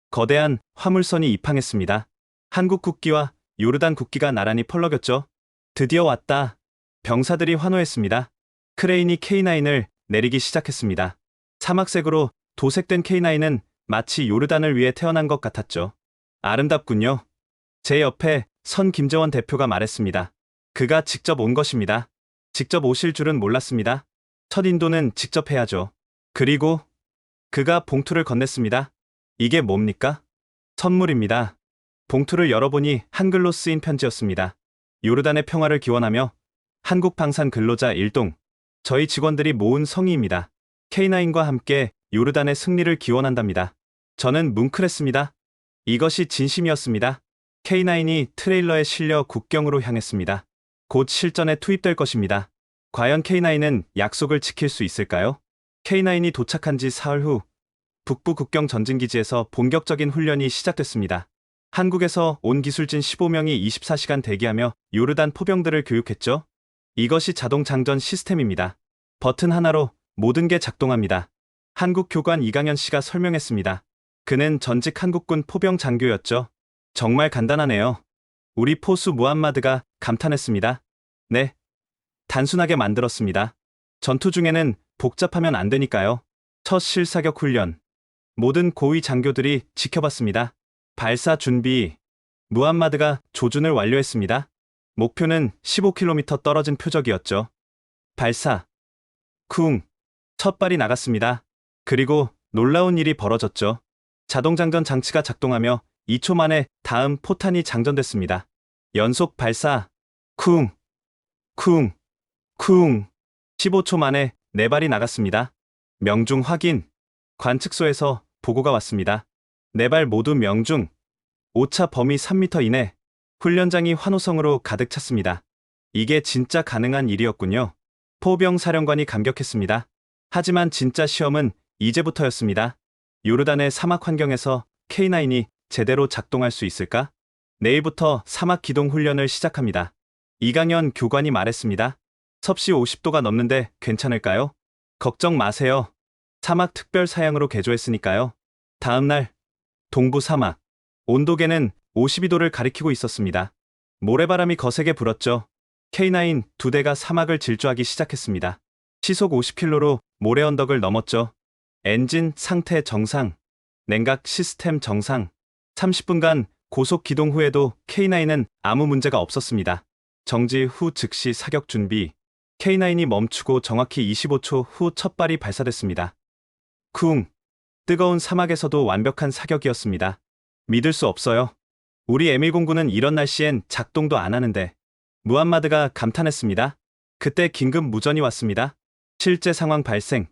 거대한 화물선이 입항했습니다. 한국 국기와 요르단 국기가 나란히 펄럭였죠. 드디어 왔다. 병사들이 환호했습니다. 크레인이 K9을 내리기 시작했습니다. 사막색으로 도색된 K9은 마치 요르단을 위해 태어난 것 같았죠. 아름답군요. 제 옆에 선 김재원 대표가 말했습니다. 그가 직접 온 것입니다. 직접 오실 줄은 몰랐습니다. 첫 인도는 직접 해야죠. 그리고 그가 봉투를 건넸습니다. 이게 뭡니까? 선물입니다. 봉투를 열어보니 한글로 쓰인 편지였습니다. 요르단의 평화를 기원하며 한국 방산 근로자 일동, 저희 직원들이 모은 성의입니다. K9과 함께 요르단의 승리를 기원한답니다. 저는 뭉클했습니다. 이것이 진심이었습니다. K9이 트레일러에 실려 국경으로 향했습니다. 곧 실전에 투입될 것입니다. 과연 K9은 약속을 지킬 수 있을까요? K9이 도착한 지 사흘 후 북부 국경 전진기지에서 본격적인 훈련이 시작됐습니다. 한국에서 온 기술진 15명이 24시간 대기하며 요르단 포병들을 교육했죠. 이것이 자동 장전 시스템입니다. 버튼 하나로 모든 게 작동합니다. 한국 교관 이강현 씨가 설명했습니다. 그는 전직 한국군 포병 장교였죠. 정말 간단하네요. 우리 포수 무함마드가 감탄했습니다. 네. 단순하게 만들었습니다. 전투 중에는 복잡하면 안 되니까요. 첫 실사격 훈련. 모든 고위 장교들이 지켜봤습니다. 발사 준비. 무함마드가 조준을 완료했습니다. 목표는 15km 떨어진 표적이었죠. 발사. 쿵. 첫 발이 나갔습니다. 그리고 놀라운 일이 벌어졌죠. 자동장전 장치가 작동하며 2초 만에 다음 포탄이 장전됐습니다. 연속 발사. 쿵. 쿵. 쿵. 15초 만에 4발이 나갔습니다. 명중 확인. 관측소에서 보고가 왔습니다. 4발 모두 명중. 오차 범위 3m 이내. 훈련장이 환호성으로 가득 찼습니다. 이게 진짜 가능한 일이었군요. 포병 사령관이 감격했습니다. 하지만 진짜 시험은 이제부터였습니다. 요르단의 사막 환경에서 K9이 제대로 작동할 수 있을까? 내일부터 사막 기동 훈련을 시작합니다. 이강현 교관이 말했습니다. 섭씨 50도가 넘는데 괜찮을까요? 걱정 마세요. 사막 특별 사양으로 개조했으니까요. 다음 날 동부 사막 온도계는 52도를 가리키고 있었습니다. 모래바람이 거세게 불었죠. K9 2대가 사막을 질주하기 시작했습니다. 시속 50km로 모래 언덕을 넘었죠. 엔진 상태 정상, 냉각 시스템 정상. 30분간 고속 기동 후에도 K9은 아무 문제가 없었습니다. 정지 후 즉시 사격 준비. K9이 멈추고 정확히 25초 후 첫 발이 발사됐습니다. 쿵. 뜨거운 사막에서도 완벽한 사격이었습니다. 믿을 수 없어요. 우리 M109는 이런 날씨엔 작동도 안 하는데. 무함마드가 감탄했습니다. 그때 긴급 무전이 왔습니다. 실제 상황 발생.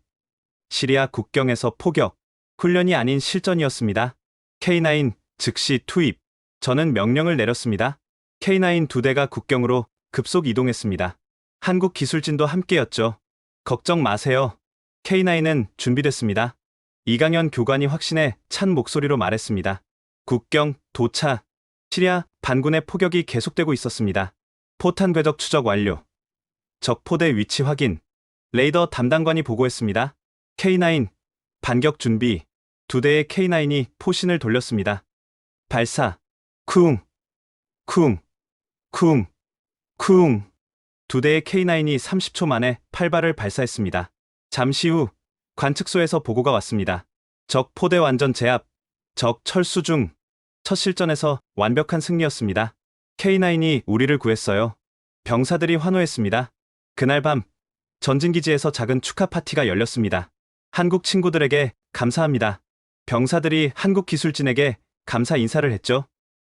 시리아 국경에서 포격. 훈련이 아닌 실전이었습니다. K9 즉시 투입. 저는 명령을 내렸습니다. K9 2대가 국경으로 급속 이동했습니다. 한국 기술진도 함께였죠. 걱정 마세요. K9은 준비됐습니다. 이강현 교관이 확신에 찬 목소리로 말했습니다. 국경 도착. 시리아 반군의 포격이 계속되고 있었습니다. 포탄 궤적 추적 완료. 적 포대 위치 확인. 레이더 담당관이 보고했습니다. K9 반격 준비. 2대의 K9이 포신을 돌렸습니다. 발사. 쿵. 쿵. 쿵. 쿵. 2대의 K9이 30초 만에 8발을 발사했습니다. 잠시 후 관측소에서 보고가 왔습니다. 적 포대 완전 제압. 적 철수 중. 첫 실전에서 완벽한 승리였습니다. K9이 우리를 구했어요. 병사들이 환호했습니다. 그날 밤 전진기지에서 작은 축하 파티가 열렸습니다. 한국 친구들에게 감사합니다. 병사들이 한국 기술진에게 감사 인사를 했죠.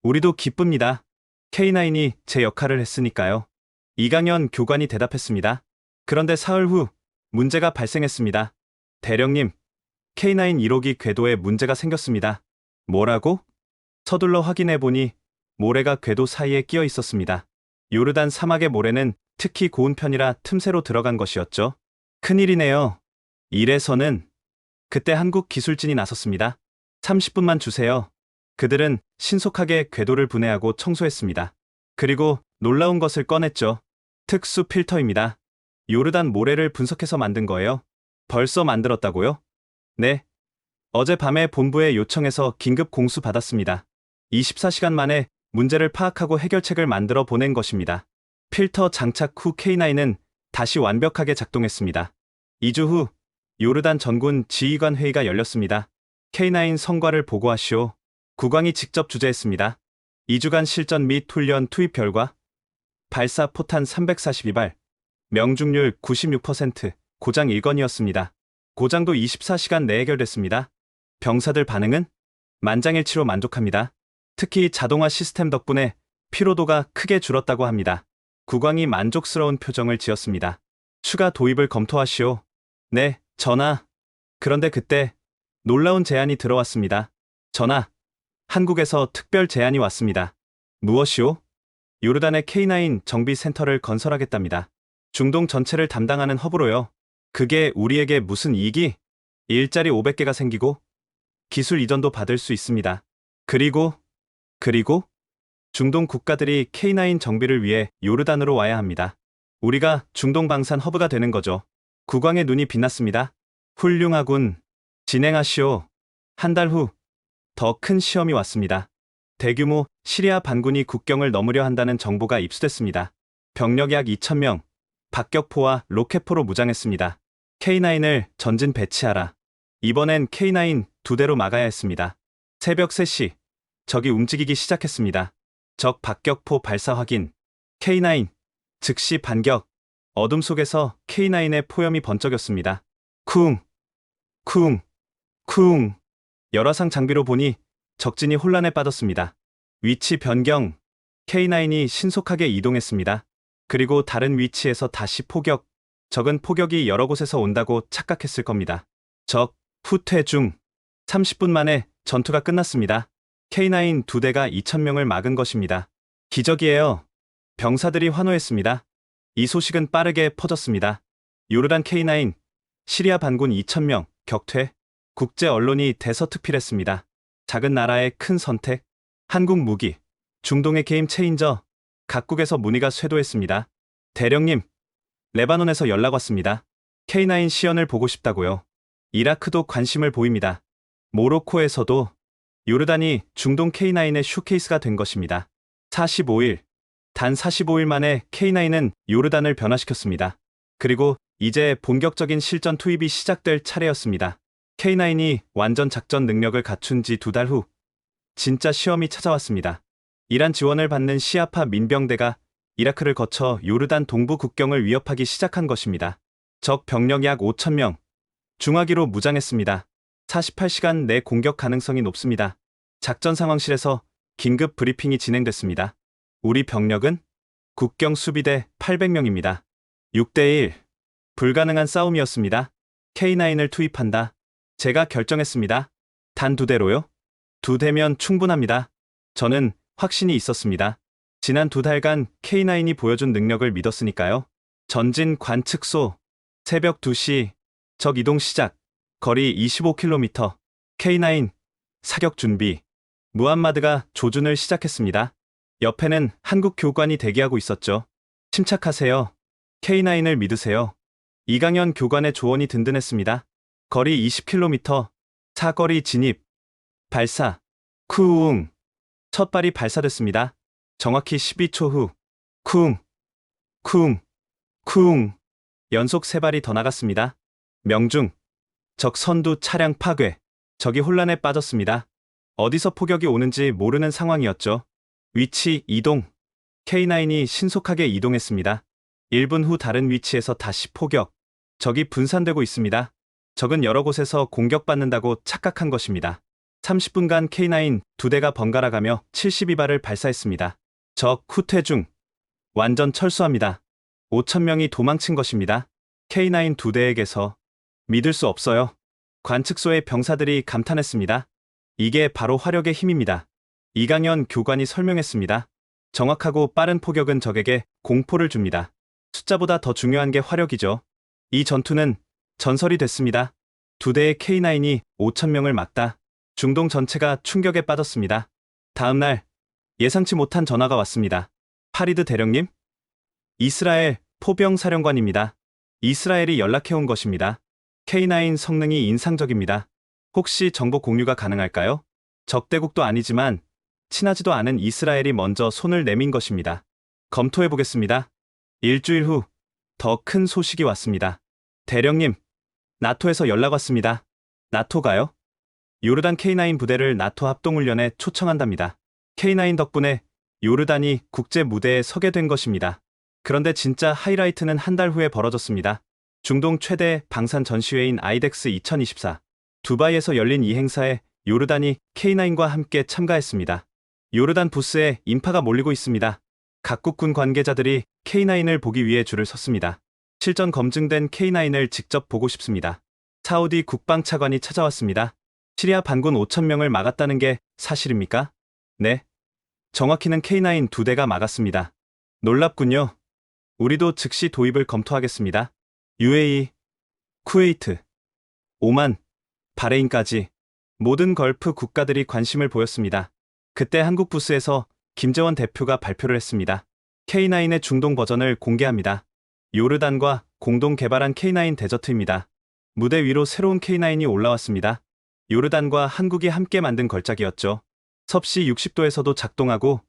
우리도 기쁩니다. K9이 제 역할을 했으니까요. 이강현 교관이 대답했습니다. 그런데 사흘 후 문제가 발생했습니다. 대령님, K9 1호기 궤도에 문제가 생겼습니다. 뭐라고? 서둘러 확인해 보니 모래가 궤도 사이에 끼어 있었습니다. 요르단 사막의 모래는 특히 고운 편이라 틈새로 들어간 것이었죠. 큰일이네요. 이래서는 그때 한국 기술진이 나섰습니다. 30분만 주세요. 그들은 신속하게 궤도를 분해하고 청소했습니다. 그리고 놀라운 것을 꺼냈죠. 특수 필터입니다. 요르단 모래를 분석해서 만든 거예요. 벌써 만들었다고요? 네. 어젯밤에 본부에 요청해서 긴급 공수 받았습니다. 24시간 만에 문제를 파악하고 해결책을 만들어 보낸 것입니다. 필터 장착 후 K9은 다시 완벽하게 작동했습니다. 2주 후 요르단 전군 지휘관 회의가 열렸습니다. K9 성과를 보고하시오. 국왕이 직접 주재했습니다. 2주간 실전 및 훈련 투입 결과 발사 포탄 342발, 명중률 96%, 고장 1건이었습니다. 고장도 24시간 내에 해결됐습니다. 병사들 반응은 만장일치로 만족합니다. 특히 자동화 시스템 덕분에 피로도가 크게 줄었다고 합니다. 국왕이 만족스러운 표정을 지었습니다. 추가 도입을 검토하시오. 네, 전하. 그런데 그때 놀라운 제안이 들어왔습니다. 전하, 한국에서 특별 제안이 왔습니다. 무엇이오? 요르단의 K9 정비센터를 건설하겠답니다. 중동 전체를 담당하는 허브로요. 그게 우리에게 무슨 이익이? 일자리 500개가 생기고 기술 이전도 받을 수 있습니다. 그리고 중동 국가들이 K9 정비를 위해 요르단으로 와야 합니다. 우리가 중동 방산 허브가 되는 거죠. 국왕의 눈이 빛났습니다. 훌륭하군. 진행하시오. 한 달 후 더 큰 시험이 왔습니다. 대규모 시리아 반군이 국경을 넘으려 한다는 정보가 입수됐습니다. 병력 약 2,000명, 박격포와 로켓포로 무장했습니다. K9을 전진 배치하라. 이번엔 K9 2대로 막아야 했습니다. 새벽 3시, 적이 움직이기 시작했습니다. 적 박격포 발사 확인. K9, 즉시 반격. 어둠 속에서 K9의 포염이 번쩍였습니다. 쿵, 쿵, 쿵. 열화상 장비로 보니 적진이 혼란에 빠졌습니다. 위치 변경. K9이 신속하게 이동했습니다. 그리고 다른 위치에서 다시 포격. 적은 포격이 여러 곳에서 온다고 착각했을 겁니다. 적 후퇴 중. 30분 만에 전투가 끝났습니다. K9 2대가 2,000명을 막은 것입니다. 기적이에요. 병사들이 환호했습니다. 이 소식은 빠르게 퍼졌습니다. 요르단 K9, 시리아 반군 2,000명, 격퇴. 국제 언론이 대서특필했습니다. 작은 나라의 큰 선택. 한국 무기. 중동의 게임 체인저. 각국에서 문의가 쇄도했습니다. 대령님, 레바논에서 연락 왔습니다. K9 시연을 보고 싶다고요. 이라크도 관심을 보입니다. 모로코에서도. 요르단이 중동 K9의 쇼케이스가 된 것입니다. 45일. 단 45일 만에 K9은 요르단을 변화시켰습니다. 그리고 이제 본격적인 실전 투입이 시작될 차례였습니다. K9이 완전 작전 능력을 갖춘 지 2달 후 진짜 시험이 찾아왔습니다. 이란 지원을 받는 시아파 민병대가 이라크를 거쳐 요르단 동부 국경을 위협하기 시작한 것입니다. 적 병력 약 5,000명, 중화기로 무장했습니다. 48시간 내 공격 가능성이 높습니다. 작전 상황실에서 긴급 브리핑이 진행됐습니다. 우리 병력은 국경 수비대 800명입니다. 6대1. 불가능한 싸움이었습니다. K9을 투입한다. 제가 결정했습니다. 단 2대로요? 2대면 충분합니다. 저는 확신이 있었습니다. 지난 2달간 K9이 보여준 능력을 믿었으니까요. 전진 관측소. 새벽 2시. 적 이동 시작. 거리 25km. K9. 사격 준비. 무함마드가 조준을 시작했습니다. 옆에는 한국 교관이 대기하고 있었죠. 침착하세요. K9을 믿으세요. 이강현 교관의 조언이 든든했습니다. 거리 20km. 사거리 진입. 발사. 쿵. 첫 발이 발사됐습니다. 정확히 12초 후. 쿵. 쿵. 쿵. 연속 3발이 더 나갔습니다. 명중. 적 선두 차량 파괴. 적이 혼란에 빠졌습니다. 어디서 포격이 오는지 모르는 상황이었죠. 위치 이동. K9이 신속하게 이동했습니다. 1분 후 다른 위치에서 다시 포격. 적이 분산되고 있습니다. 적은 여러 곳에서 공격받는다고 착각한 것입니다. 30분간 K9 2대가 번갈아가며 72발을 발사했습니다. 적 후퇴 중. 완전 철수합니다. 5,000명이 도망친 것입니다. K9 2대에게서. 믿을 수 없어요. 관측소의 병사들이 감탄했습니다. 이게 바로 화력의 힘입니다. 이강현 교관이 설명했습니다. 정확하고 빠른 포격은 적에게 공포를 줍니다. 숫자보다 더 중요한 게 화력이죠. 이 전투는 전설이 됐습니다. 2대의 K9이 5,000명을 막다. 중동 전체가 충격에 빠졌습니다. 다음 날 예상치 못한 전화가 왔습니다. 파리드 대령님? 이스라엘 포병 사령관입니다. 이스라엘이 연락해온 것입니다. K9 성능이 인상적입니다. 혹시 정보 공유가 가능할까요? 적대국도 아니지만 친하지도 않은 이스라엘이 먼저 손을 내민 것입니다. 검토해보겠습니다. 일주일 후 더 큰 소식이 왔습니다. 대령님, 나토에서 연락 왔습니다. 나토가요? 요르단 K9 부대를 나토 합동훈련에 초청한답니다. K9 덕분에 요르단이 국제 무대에 서게 된 것입니다. 그런데 진짜 하이라이트는 한 달 후에 벌어졌습니다. 중동 최대 방산 전시회인 아이덱스 2024. 두바이에서 열린 이 행사에 요르단이 K9과 함께 참가했습니다. 요르단 부스에 인파가 몰리고 있습니다. 각국 군 관계자들이 K9을 보기 위해 줄을 섰습니다. 실전 검증된 K9을 직접 보고 싶습니다. 사우디 국방차관이 찾아왔습니다. 시리아 반군 5,000명을 막았다는 게 사실입니까? 네. 정확히는 K9 2대가 막았습니다. 놀랍군요. 우리도 즉시 도입을 검토하겠습니다. UAE, 쿠웨이트, 오만, 바레인까지 모든 걸프 국가들이 관심을 보였습니다. 그때 한국 부스에서 김재원 대표가 발표를 했습니다. K9의 중동 버전을 공개합니다. 요르단과 공동 개발한 K9 데저트입니다. 무대 위로 새로운 K9이 올라왔습니다. 요르단과 한국이 함께 만든 걸작이었죠. 섭씨 60도에서도 작동하고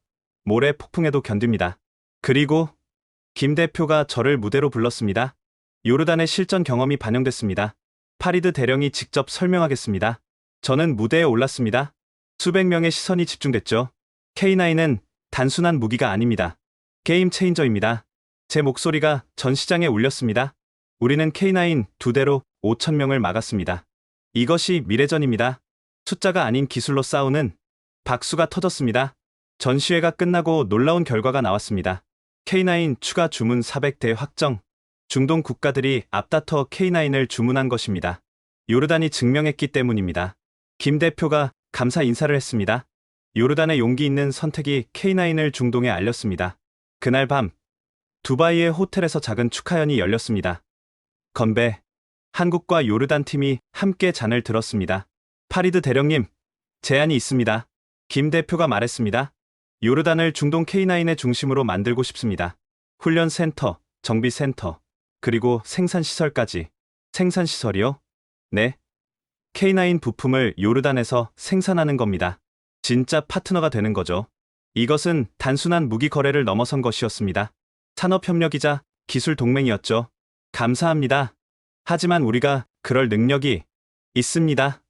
모래 폭풍에도 견딥니다. 그리고 김 대표가 저를 무대로 불렀습니다. 요르단의 실전 경험이 반영됐습니다. 파리드 대령이 직접 설명하겠습니다. 저는 무대에 올랐습니다. 수백 명의 시선이 집중됐죠. K9은 단순한 무기가 아닙니다. 게임 체인저입니다. 제 목소리가 전 시장에 울렸습니다. 우리는 K9 2대로 5,000명을 막았습니다. 이것이 미래전입니다. 숫자가 아닌 기술로 싸우는. 박수가 터졌습니다. 전시회가 끝나고 놀라운 결과가 나왔습니다. K9 추가 주문 400대 확정. 중동 국가들이 앞다퉈 K9을 주문한 것입니다. 요르단이 증명했기 때문입니다. 김 대표가 감사 인사를 했습니다. 요르단의 용기 있는 선택이 K9을 중동에 알렸습니다. 그날 밤 두바이의 호텔에서 작은 축하연이 열렸습니다. 건배. 한국과 요르단 팀이 함께 잔을 들었습니다. 파리드 대령님, 제안이 있습니다. 김 대표가 말했습니다. 요르단을 중동 K9의 중심으로 만들고 싶습니다. 훈련센터, 정비센터, 그리고 생산시설까지. 생산시설이요? 네. K9 부품을 요르단에서 생산하는 겁니다. 진짜 파트너가 되는 거죠. 이것은 단순한 무기 거래를 넘어선 것이었습니다. 산업협력이자 기술 동맹이었죠. 감사합니다. 하지만 우리가 그럴 능력이 있습니다.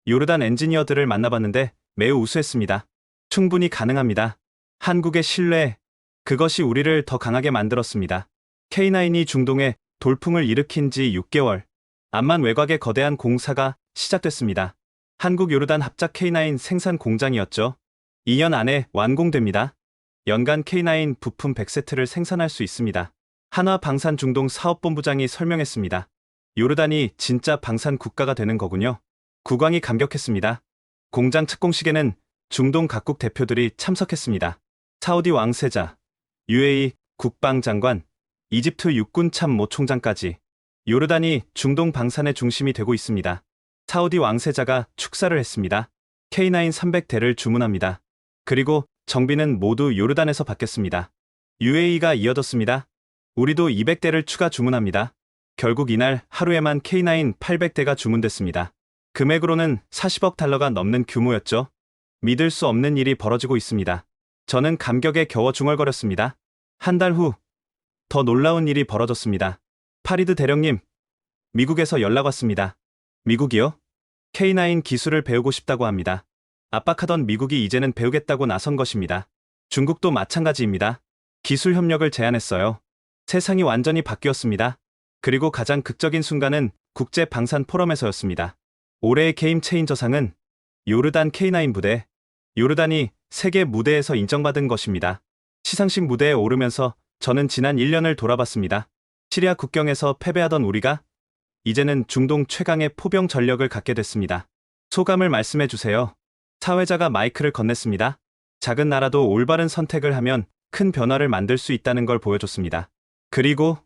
요르단 엔지니어들을 만나봤는데 매우 우수했습니다. 충분히 가능합니다. 한국의 신뢰, 그것이 우리를 더 강하게 만들었습니다. K9이 중동에 돌풍을 일으킨 지 6개월, 암만 외곽의 거대한 공사가 시작됐습니다. 한국 요르단 합작 K9 생산 공장이었죠. 2년 안에 완공됩니다. 연간 K9 부품 100세트를 생산할 수 있습니다. 한화방산 중동 사업본부장이 설명했습니다. 요르단이 진짜 방산 국가가 되는 거군요. 국왕이 감격했습니다. 공장 착공식에는 중동 각국 대표들이 참석했습니다. 사우디 왕세자, UAE 국방장관, 이집트 육군 참모 총장까지. 요르단이 중동 방산의 중심이 되고 있습니다. 사우디 왕세자가 축사를 했습니다. K9 300대를 주문합니다. 그리고 정비는 모두 요르단에서 받겠습니다. UAE가 이어졌습니다. 우리도 200대를 추가 주문합니다. 결국 이날 하루에만 K9 800대가 주문됐습니다. 금액으로는 40억 달러가 넘는 규모였죠. 믿을 수 없는 일이 벌어지고 있습니다. 저는 감격에 겨워 중얼거렸습니다. 한 달 후, 더 놀라운 일이 벌어졌습니다. 파리드 대령님, 미국에서 연락 왔습니다. 미국이요? K9 기술을 배우고 싶다고 합니다. 압박하던 미국이 이제는 배우겠다고 나선 것입니다. 중국도 마찬가지입니다. 기술 협력을 제안했어요. 세상이 완전히 바뀌었습니다. 그리고 가장 극적인 순간은 국제 방산 포럼에서였습니다. 올해의 게임 체인저상은 요르단 K9 부대, 요르단이 세계 무대에서 인정받은 것입니다. 시상식 무대에 오르면서 저는 지난 1년을 돌아봤습니다. 시리아 국경에서 패배하던 우리가 이제는 중동 최강의 포병 전력을 갖게 됐습니다. 소감을 말씀해 주세요. 사회자가 마이크를 건넸습니다. 작은 나라도 올바른 선택을 하면 큰 변화를 만들 수 있다는 걸 보여줬습니다. 그리고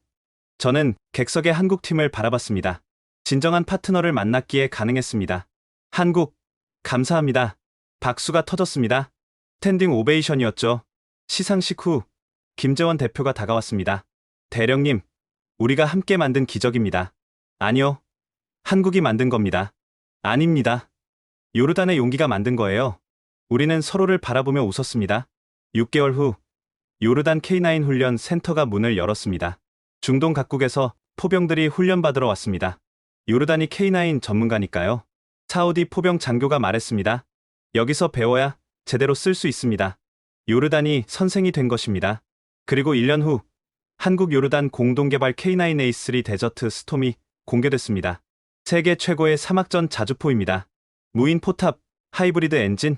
저는 객석의 한국 팀을 바라봤습니다. 진정한 파트너를 만났기에 가능했습니다. 한국, 감사합니다. 박수가 터졌습니다. 스탠딩 오베이션이었죠. 시상식 후 김재원 대표가 다가왔습니다. 대령님, 우리가 함께 만든 기적입니다. 아니요, 한국이 만든 겁니다. 아닙니다. 요르단의 용기가 만든 거예요. 우리는 서로를 바라보며 웃었습니다. 6개월 후 요르단 K9 훈련 센터가 문을 열었습니다. 중동 각국에서 포병들이 훈련받으러 왔습니다. 요르단이 K9 전문가니까요. 사우디 포병 장교가 말했습니다. 여기서 배워야 제대로 쓸 수 있습니다. 요르단이 선생이 된 것입니다. 그리고 1년 후 한국 요르단 공동개발 K9A3 데저트 스톰이 공개됐습니다. 세계 최고의 사막전 자주포입니다. 무인 포탑, 하이브리드 엔진,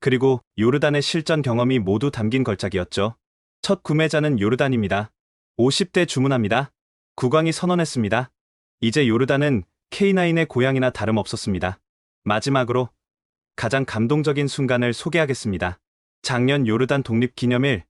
그리고 요르단의 실전 경험이 모두 담긴 걸작이었죠. 첫 구매자는 요르단입니다. 50대 주문합니다. 국왕이 선언했습니다. 이제 요르단은 K9의 고향이나 다름없었습니다. 마지막으로 가장 감동적인 순간을 소개하겠습니다. 작년 요르단 독립기념일,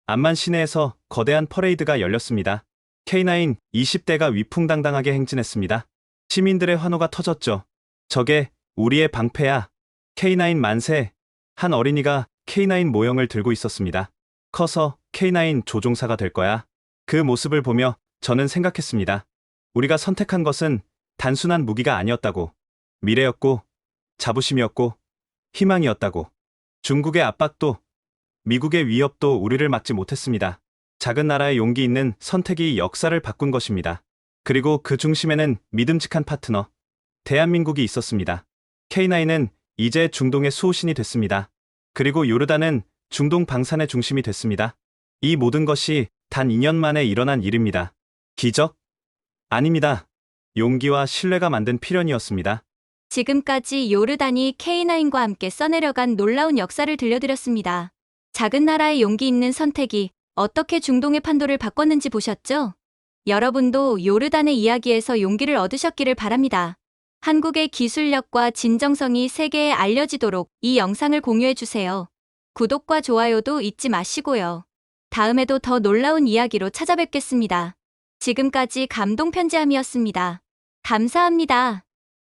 암만 시내에서 거대한 퍼레이드가 열렸습니다. K9 20대가 위풍당당하게 행진했습니다. 시민들의 환호가 터졌죠. 저게 우리의 방패야. K9 만세. 한 어린이가 K9 모형을 들고 있었습니다. 커서 K9 조종사가 될 거야. 그 모습을 보며 저는 생각했습니다. 우리가 선택한 것은 단순한 무기가 아니었다고. 미래였고, 자부심이었고, 희망이었다고. 중국의 압박도, 미국의 위협도 우리를 막지 못했습니다. 작은 나라의 용기 있는 선택이 역사를 바꾼 것입니다. 그리고 그 중심에는 믿음직한 파트너, 대한민국이 있었습니다. K9은 이제 중동의 수호신이 됐습니다. 그리고 요르단은 중동 방산의 중심이 됐습니다. 이 모든 것이 단 2년 만에 일어난 일입니다. 기적? 아닙니다. 용기와 신뢰가 만든 필연이었습니다. 지금까지 요르단이 K9과 함께 써내려간 놀라운 역사를 들려드렸습니다. 작은 나라의 용기 있는 선택이 어떻게 중동의 판도를 바꿨는지 보셨죠? 여러분도 요르단의 이야기에서 용기를 얻으셨기를 바랍니다. 한국의 기술력과 진정성이 세계에 알려지도록 이 영상을 공유해주세요. 구독과 좋아요도 잊지 마시고요. 다음에도 더 놀라운 이야기로 찾아뵙겠습니다. 지금까지 감동편지함이었습니다. 감사합니다.